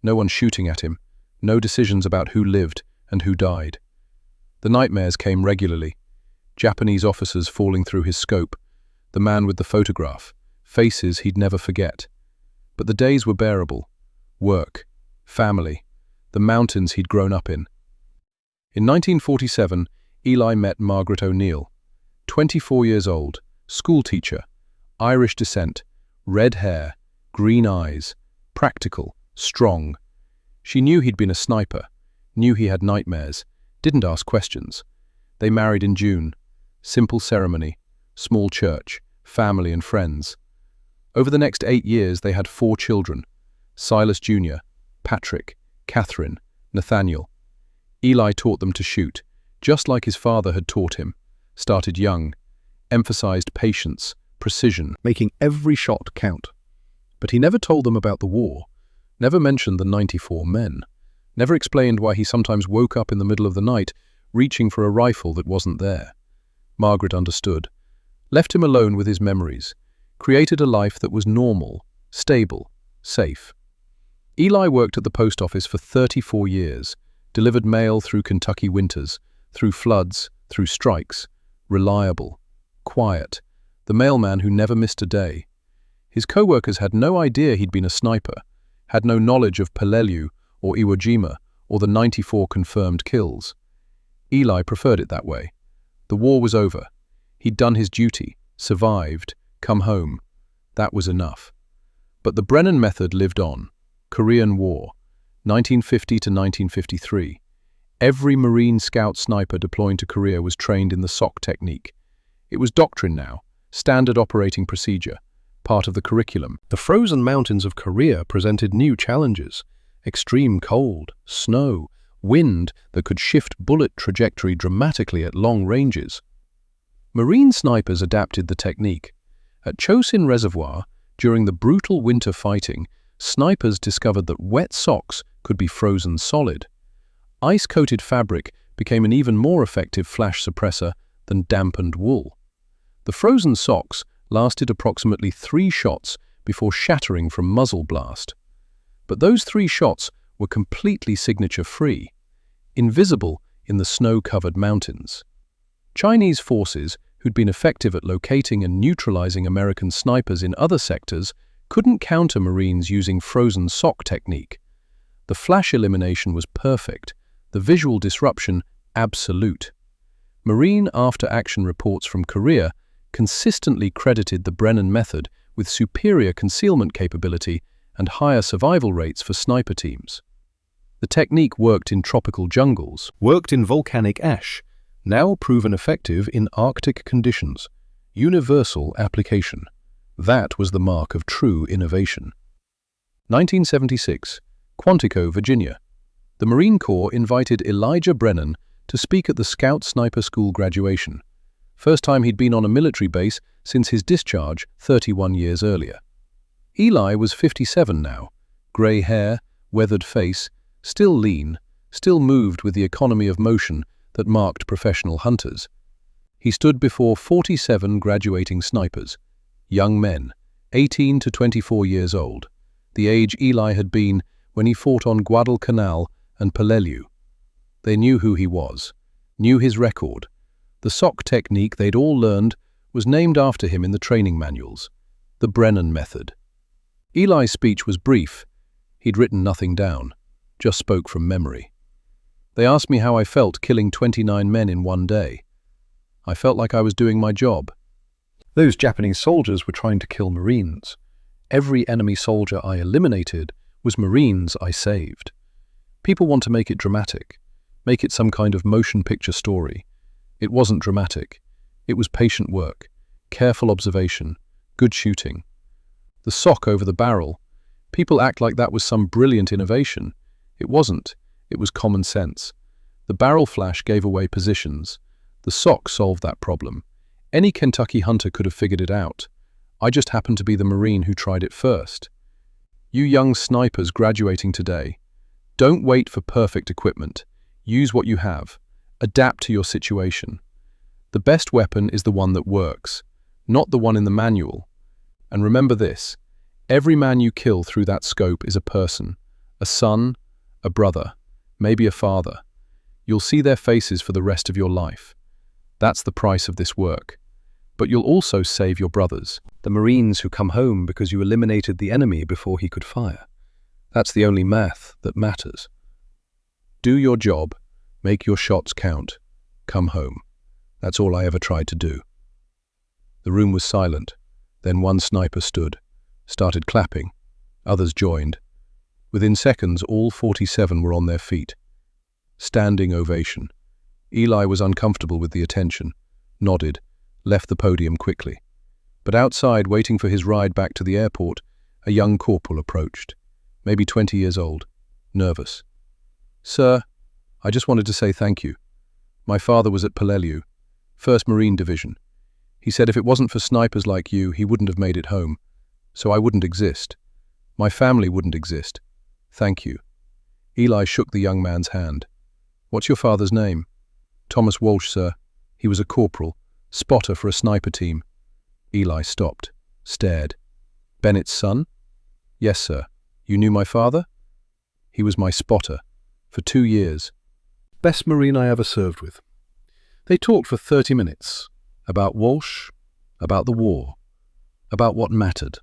No one shooting at him. No decisions about who lived and who died. The nightmares came regularly. Japanese officers falling through his scope, the man with the photograph, faces he'd never forget. But the days were bearable. Work, family, the mountains he'd grown up in. In 1947, Eli met Margaret O'Neill, 24 years old, schoolteacher, Irish descent, red hair, green eyes, practical, strong. She knew he'd been a sniper, knew he had nightmares, didn't ask questions. They married in June. Simple ceremony, small church, family and friends. Over the next 8 years they had 4 children: Silas Jr., Patrick, Catherine, Nathaniel. Eli taught them to shoot, just like his father had taught him, started young, emphasized patience, precision, making every shot count. But he never told them about the war, never mentioned the 94 men, never explained why he sometimes woke up in the middle of the night reaching for a rifle that wasn't there. Margaret understood, left him alone with his memories, created a life that was normal, stable, safe. Eli worked at the post office for 34 years, delivered mail through Kentucky winters, through floods, through strikes, reliable, quiet, the mailman who never missed a day. His co-workers had no idea he'd been a sniper, had no knowledge of Peleliu or Iwo Jima or the 94 confirmed kills. Eli preferred it that way. The war was over. He'd done his duty, survived, come home. That was enough. But the Brennan method lived on. Korean War, 1950 to 1953. Every Marine Scout sniper deploying to Korea was trained in the sock technique. It was doctrine now, standard operating procedure, part of the curriculum. The frozen mountains of Korea presented new challenges: extreme cold, snow, wind that could shift bullet trajectory dramatically at long ranges. Marine snipers adapted the technique. At Chosin Reservoir, during the brutal winter fighting, snipers discovered that wet socks could be frozen solid. Ice-coated fabric became an even more effective flash suppressor than dampened wool. The frozen socks lasted approximately 3 shots before shattering from muzzle blast. But those 3 shots were completely signature-free, invisible in the snow-covered mountains. Chinese forces, who'd been effective at locating and neutralizing American snipers in other sectors, couldn't counter Marines using frozen sock technique. The flash elimination was perfect, the visual disruption absolute. Marine after-action reports from Korea consistently credited the Brennan method with superior concealment capability and higher survival rates for sniper teams. The technique worked in tropical jungles, worked in volcanic ash, now proven effective in Arctic conditions. Universal application. That was the mark of true innovation. 1976, Quantico, Virginia. The Marine Corps invited Elijah Brennan to speak at the Scout Sniper School graduation. First time he'd been on a military base since his discharge 31 years earlier. Eli was 57 now, grey hair, weathered face, still lean, still moved with the economy of motion that marked professional hunters. He stood before 47 graduating snipers, young men, 18 to 24 years old, the age Eli had been when he fought on Guadalcanal and Peleliu. They knew who he was, knew his record. The sock technique they'd all learned was named after him in the training manuals, the Brennan method. Eli's speech was brief. He'd written nothing down, just spoke from memory. They asked me how I felt killing 29 men in one day. I felt like I was doing my job. Those Japanese soldiers were trying to kill Marines. Every enemy soldier I eliminated was Marines I saved. People want to make it dramatic, make it some kind of motion picture story. It wasn't dramatic. It was patient work, careful observation, good shooting. The sock over the barrel. People act like that was some brilliant innovation. It wasn't. It was common sense. The barrel flash gave away positions. The sock solved that problem. Any Kentucky hunter could have figured it out. I just happened to be the Marine who tried it first. You young snipers graduating today, don't wait for perfect equipment. Use what you have. Adapt to your situation. The best weapon is the one that works, not the one in the manual. And remember this, every man you kill through that scope is a person, a son, a brother, maybe a father. You'll see their faces for the rest of your life. That's the price of this work. But you'll also save your brothers, the Marines who come home because you eliminated the enemy before he could fire. That's the only math that matters. Do your job, make your shots count, come home. That's all I ever tried to do. The room was silent. Then one sniper stood, started clapping. Others joined. Within seconds, all 47 were on their feet. Standing ovation. Eli was uncomfortable with the attention, nodded, left the podium quickly. But outside, waiting for his ride back to the airport, a young corporal approached, maybe 20 years old, nervous. "Sir, I just wanted to say thank you. My father was at Peleliu, 1st Marine Division. He said if it wasn't for snipers like you, he wouldn't have made it home. So I wouldn't exist. My family wouldn't exist. Thank you." Eli shook the young man's hand. "What's your father's name?" "Thomas Walsh, sir. He was a corporal, spotter for a sniper team." Eli stopped, stared. "Bennett's son?" "Yes, sir. You knew my father?" "He was my spotter. For 2 years. Best Marine I ever served with." They talked for 30 minutes. About Walsh, about the war, about what mattered.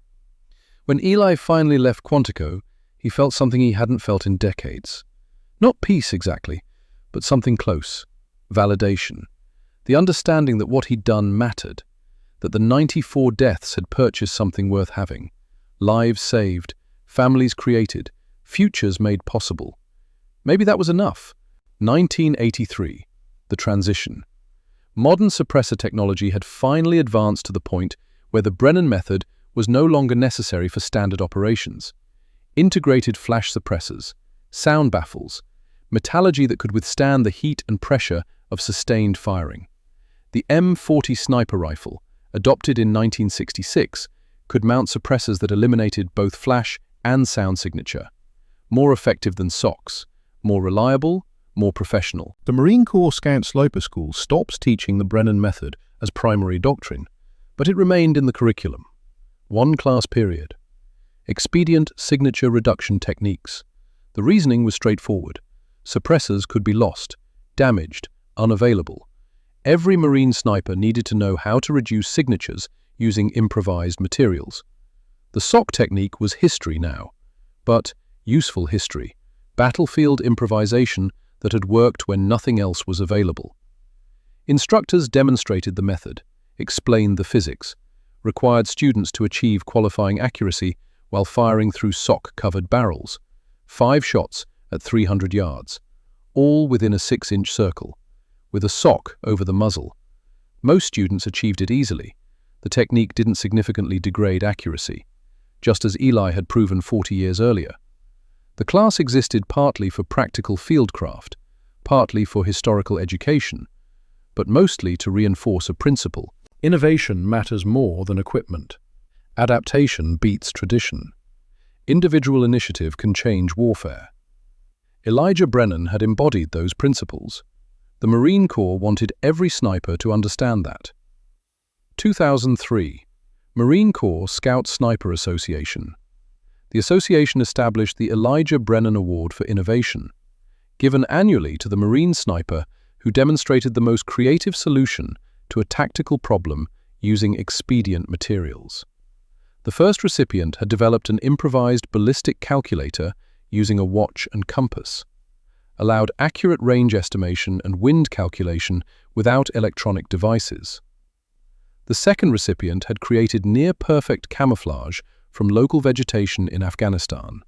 When Eli finally left Quantico, he felt something he hadn't felt in decades. Not peace exactly, but something close. Validation. The understanding that what he'd done mattered, that the 94 deaths had purchased something worth having. Lives saved, families created, futures made possible. Maybe that was enough. 1983. The transition. Modern suppressor technology had finally advanced to the point where the Brennan method was no longer necessary for standard operations. Integrated flash suppressors, sound baffles, metallurgy that could withstand the heat and pressure of sustained firing. The M40 sniper rifle, adopted in 1966, could mount suppressors that eliminated both flash and sound signature. More effective than SOCs, more reliable, more professional. The Marine Corps Scout Sniper School stopped teaching the Brennan method as primary doctrine, but it remained in the curriculum. 1 class period. Expedient signature reduction techniques. The reasoning was straightforward. Suppressors could be lost, damaged, unavailable. Every Marine sniper needed to know how to reduce signatures using improvised materials. The SOC technique was history now, but useful history. Battlefield improvisation that had worked when nothing else was available. Instructors demonstrated the method, explained the physics, required students to achieve qualifying accuracy while firing through SOC-covered barrels. 5 shots at 300 yards, all within a 6-inch circle, with a SOC over the muzzle. Most students achieved it easily. The technique didn't significantly degrade accuracy, just as Eli had proven 40 years earlier. The class existed partly for practical fieldcraft, partly for historical education, but mostly to reinforce a principle. Innovation matters more than equipment. Adaptation beats tradition. Individual initiative can change warfare. Elijah Brennan had embodied those principles. The Marine Corps wanted every sniper to understand that. 2003. Marine Corps Scout Sniper Association. The association established the Elijah Brennan Award for Innovation, given annually to the Marine sniper who demonstrated the most creative solution to a tactical problem using expedient materials. The first recipient had developed an improvised ballistic calculator using a watch and compass, allowed accurate range estimation and wind calculation without electronic devices. The second recipient had created near-perfect camouflage from local vegetation in Afghanistan,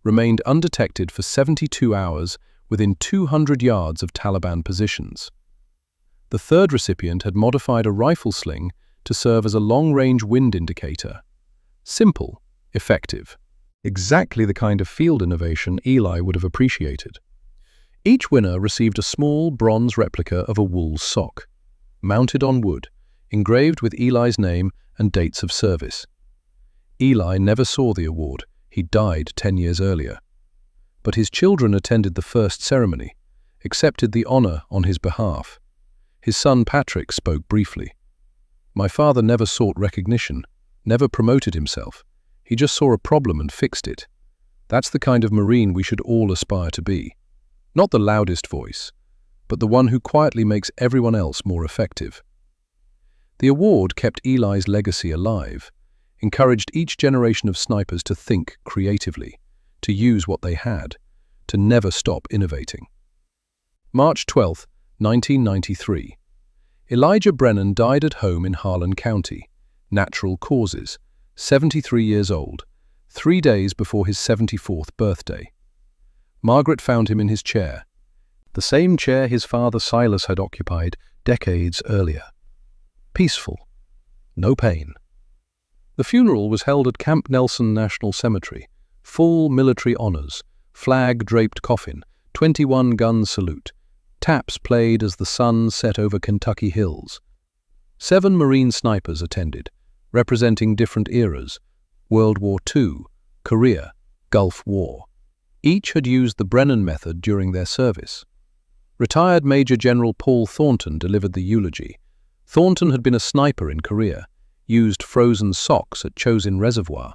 remained undetected for 72 hours within 200 yards of Taliban positions. The third recipient had modified a rifle sling to serve as a long-range wind indicator. Simple, effective. Exactly the kind of field innovation Eli would have appreciated. Each winner received a small bronze replica of a wool sock, mounted on wood, engraved with Eli's name and dates of service. Eli never saw the award. He died 10 years earlier. But his children attended the first ceremony, accepted the honor on his behalf. His son Patrick spoke briefly. "My father never sought recognition, never promoted himself. He just saw a problem and fixed it. That's the kind of Marine we should all aspire to be. Not the loudest voice, but the one who quietly makes everyone else more effective." The award kept Eli's legacy alive, encouraged each generation of snipers to think creatively, to use what they had, to never stop innovating. March 12, 1993. Elijah Brennan died at home in Harlan County, natural causes, 73 years old, 3 days before his 74th birthday. Margaret found him in his chair, the same chair his father Silas had occupied decades earlier. Peaceful, no pain. The funeral was held at Camp Nelson National Cemetery, full military honors, flag-draped coffin, 21-gun salute. Taps played as the sun set over Kentucky hills. 7 Marine snipers attended, representing different eras: World War II, Korea, Gulf War. Each had used the Brennan method during their service. Retired Major General Paul Thornton delivered the eulogy. Thornton had been a sniper in Korea, used frozen socks at Chosin Reservoir,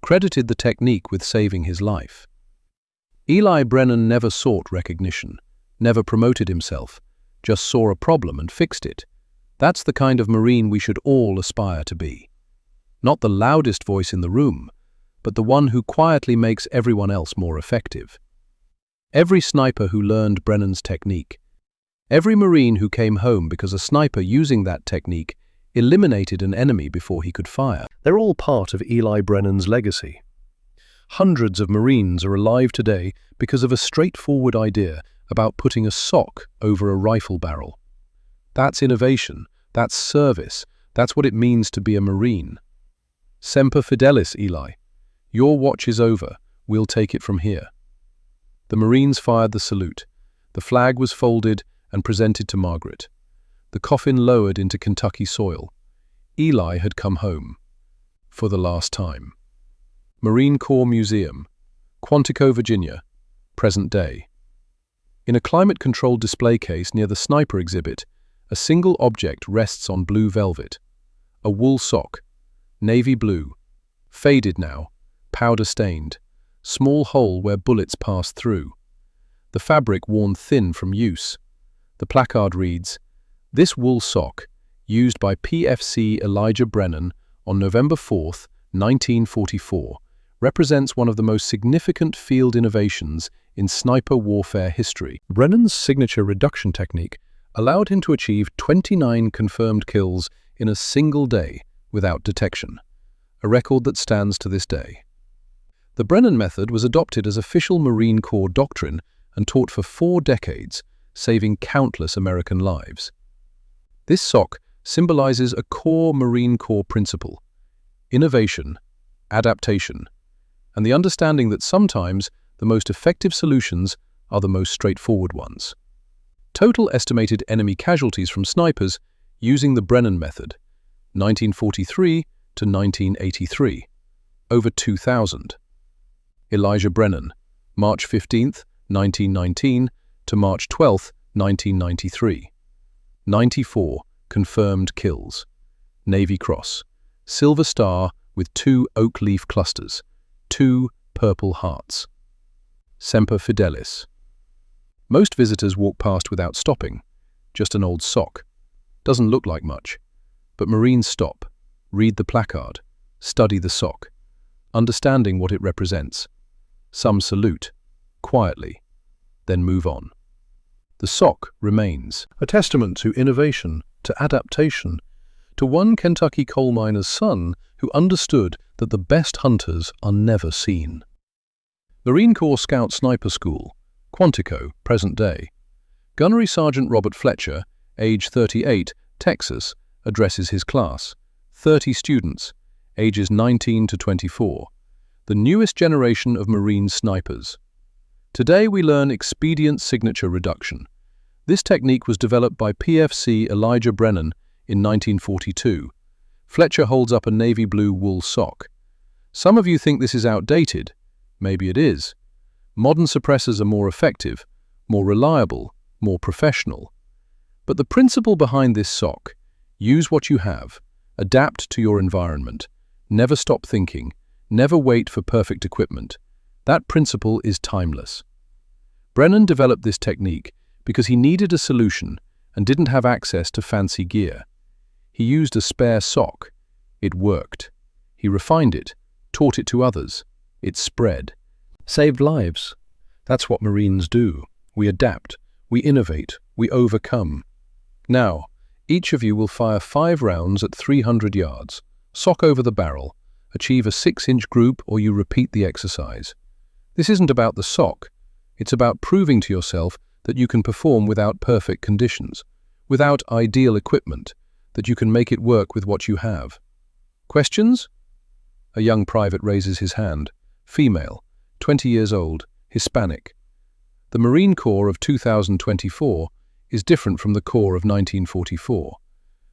credited the technique with saving his life. Eli Brennan never sought recognition, never promoted himself, just saw a problem and fixed it. That's the kind of Marine we should all aspire to be. Not the loudest voice in the room, but the one who quietly makes everyone else more effective. Every sniper who learned Brennan's technique, every Marine who came home because a sniper using that technique eliminated an enemy before he could fire. They're all part of Eli Brennan's legacy. Hundreds of Marines are alive today because of a straightforward idea about putting a sock over a rifle barrel. That's innovation, that's service, that's what it means to be a Marine. Semper Fidelis, Eli. Your watch is over, we'll take it from here. The Marines fired the salute. The flag was folded and presented to Margaret. The coffin lowered into Kentucky soil. Eli had come home. For the last time. Marine Corps Museum, Quantico, Virginia, present day. In a climate-controlled display case near the sniper exhibit, a single object rests on blue velvet. A wool sock, navy blue, faded now, powder-stained, small hole where bullets passed through. The fabric worn thin from use. The placard reads, "This wool sock, used by PFC Elijah Brennan on November 4, 1944, represents one of the most significant field innovations in sniper warfare history." Brennan's signature reduction technique allowed him to achieve 29 confirmed kills in a single day without detection, a record that stands to this day. The Brennan method was adopted as official Marine Corps doctrine and taught for 4 decades, saving countless American lives. This sock symbolizes a core Marine Corps principle: innovation, adaptation, and the understanding that sometimes the most effective solutions are the most straightforward ones. Total estimated enemy casualties from snipers using the Brennan method, 1943 to 1983, over 2,000. Elijah Brennan, March 15, 1919 to March 12, 1993. 94 confirmed kills. Navy Cross, Silver Star with 2 oak leaf clusters, 2 Purple Hearts. Semper Fidelis. Most visitors walk past without stopping, just an old sock. Doesn't look like much. But Marines stop, read the placard, study the sock, understanding what it represents. Some salute, quietly, then move on. The sock remains, a testament to innovation, to adaptation, to one Kentucky coal miner's son who understood that the best hunters are never seen. Marine Corps Scout Sniper School, Quantico, present day. Gunnery Sergeant Robert Fletcher, age 38, Texas, addresses his class, 30 students, ages 19 to 24, the newest generation of Marine snipers. Today we learn expedient signature reduction. This technique was developed by PFC Elijah Brennan in 1942. Fletcher holds up a navy blue wool sock. Some of you think this is outdated. Maybe it is. Modern suppressors are more effective, more reliable, more professional. But the principle behind this sock, use what you have, adapt to your environment, never stop thinking, never wait for perfect equipment. That principle is timeless. Brennan developed this technique because he needed a solution and didn't have access to fancy gear. He used a spare sock. It worked. He refined it, taught it to others. It spread. Saved lives. That's what Marines do. We adapt, we innovate, we overcome. Now, each of you will fire 5 rounds at 300 yards, sock over the barrel, achieve a 6-inch group, or you repeat the exercise. This isn't about the sock. It's about proving to yourself that you can perform without perfect conditions, without ideal equipment, that you can make it work with what you have. Questions? A young private raises his hand. Female, 20 years old, Hispanic. The Marine Corps of 2024 is different from the Corps of 1944,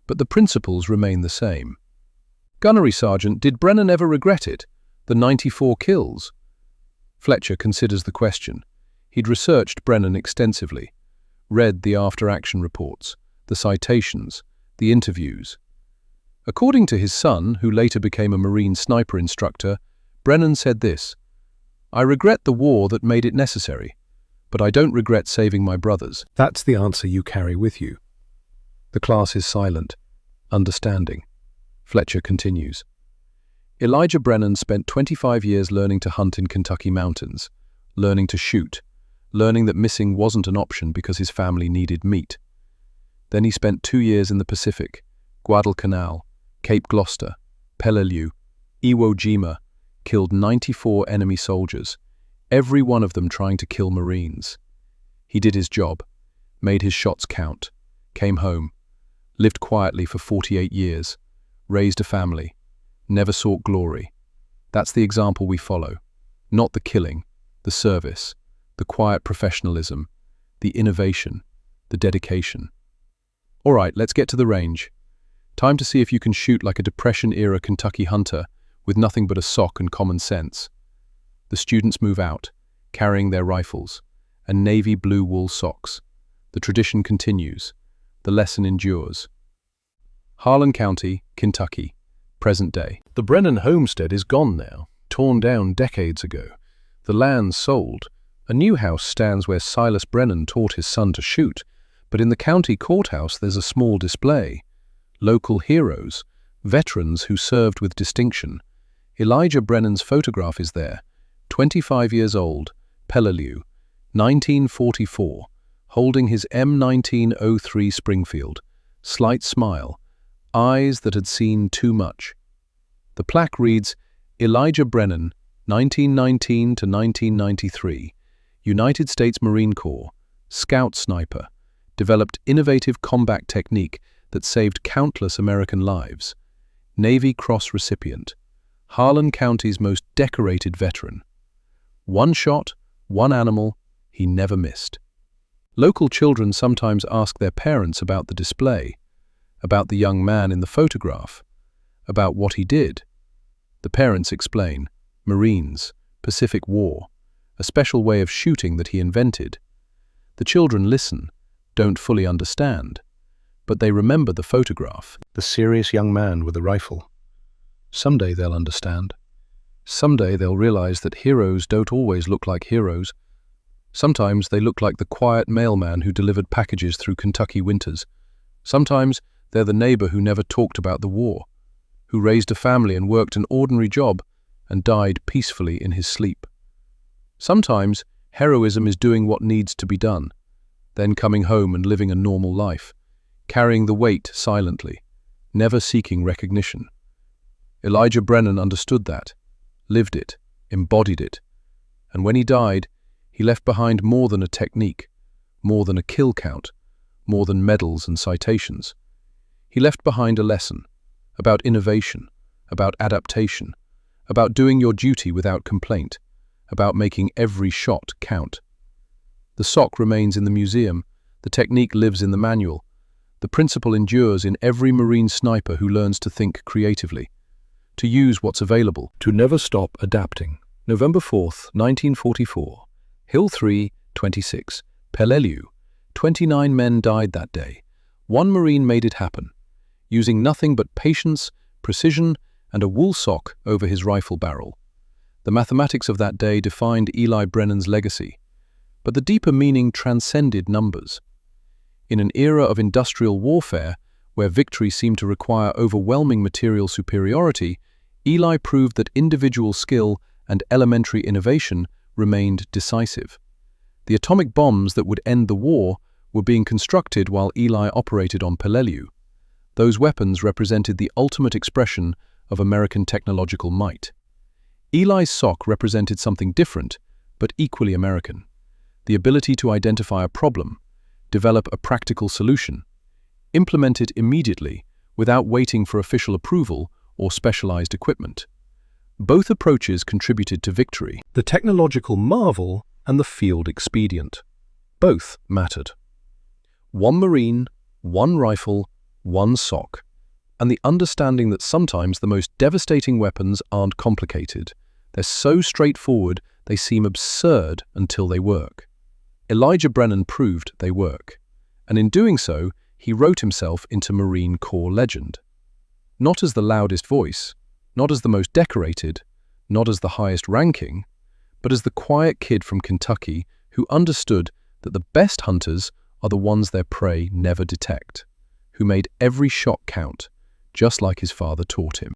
but the principles remain the same. Gunnery Sergeant, did Brennan ever regret it? The 94 kills? Fletcher considers the question. He'd researched Brennan extensively, read the after-action reports, the citations, the interviews. According to his son, who later became a Marine sniper instructor, Brennan said this: "I regret the war that made it necessary, but I don't regret saving my brothers." That's the answer you carry with you. The class is silent, understanding. Fletcher continues. Elijah Brennan spent 25 years learning to hunt in Kentucky mountains, learning to shoot, learning that missing wasn't an option because his family needed meat. Then he spent 2 years in the Pacific, Guadalcanal, Cape Gloucester, Peleliu, Iwo Jima, killed 94 enemy soldiers, every one of them trying to kill Marines. He did his job, made his shots count, came home, lived quietly for 48 years, raised a family, never sought glory. That's the example we follow, not the killing, the service, the quiet professionalism, the innovation, the dedication. All right, let's get to the range. Time to see if you can shoot like a Depression-era Kentucky hunter with nothing but a sock and common sense. The students move out, carrying their rifles and navy blue wool socks. The tradition continues. The lesson endures. Harlan County, Kentucky, present day. The Brennan homestead is gone now, torn down decades ago. The land sold. A new house stands where Silas Brennan taught his son to shoot, but in the county courthouse there's a small display. Local heroes, veterans who served with distinction. Elijah Brennan's photograph is there, 25 years old, Peleliu, 1944, holding his M1903 Springfield, slight smile, eyes that had seen too much. The plaque reads, Elijah Brennan, 1919 to 1993, United States Marine Corps, Scout Sniper, developed innovative combat technique that saved countless American lives. Navy Cross recipient, Harlan County's most decorated veteran. One shot, one animal, he never missed. Local children sometimes ask their parents about the display, about the young man in the photograph, about what he did. The parents explain, Marines, Pacific War, a special way of shooting that he invented. The children listen, don't fully understand, but they remember the photograph, the serious young man with the rifle. Someday they'll understand. Someday they'll realize that heroes don't always look like heroes. Sometimes they look like the quiet mailman who delivered packages through Kentucky winters. Sometimes they're the neighbor who never talked about the war, who raised a family and worked an ordinary job and died peacefully in his sleep. Sometimes heroism is doing what needs to be done, then coming home and living a normal life, carrying the weight silently, never seeking recognition. Elijah Brennan understood that, lived it, embodied it, and when he died, he left behind more than a technique, more than a kill count, more than medals and citations. He left behind a lesson about innovation, about adaptation, about doing your duty without complaint, about making every shot count. The sock remains in the museum, the technique lives in the manual, the principle endures in every Marine sniper who learns to think creatively, to use what's available, to never stop adapting. November 4th, 1944, Hill 326, Peleliu. 29 men died that day. One Marine made it happen, using nothing but patience, precision, and a wool sock over his rifle barrel. The mathematics of that day defined Eli Brennan's legacy, but the deeper meaning transcended numbers. In an era of industrial warfare, where victory seemed to require overwhelming material superiority, Eli proved that individual skill and elementary innovation remained decisive. The atomic bombs that would end the war were being constructed while Eli operated on Peleliu. Those weapons represented the ultimate expression of American technological might. Eli's sock represented something different, but equally American: the ability to identify a problem, develop a practical solution, implement it immediately without waiting for official approval or specialized equipment. Both approaches contributed to victory: the technological marvel and the field expedient. Both mattered. One Marine, one rifle, one sock, and the understanding that sometimes the most devastating weapons aren't complicated. They're so straightforward they seem absurd until they work. Elijah Brennan proved they work, and in doing so, he wrote himself into Marine Corps legend. Not as the loudest voice, not as the most decorated, not as the highest ranking, but as the quiet kid from Kentucky who understood that the best hunters are the ones their prey never detect, who made every shot count, just like his father taught him.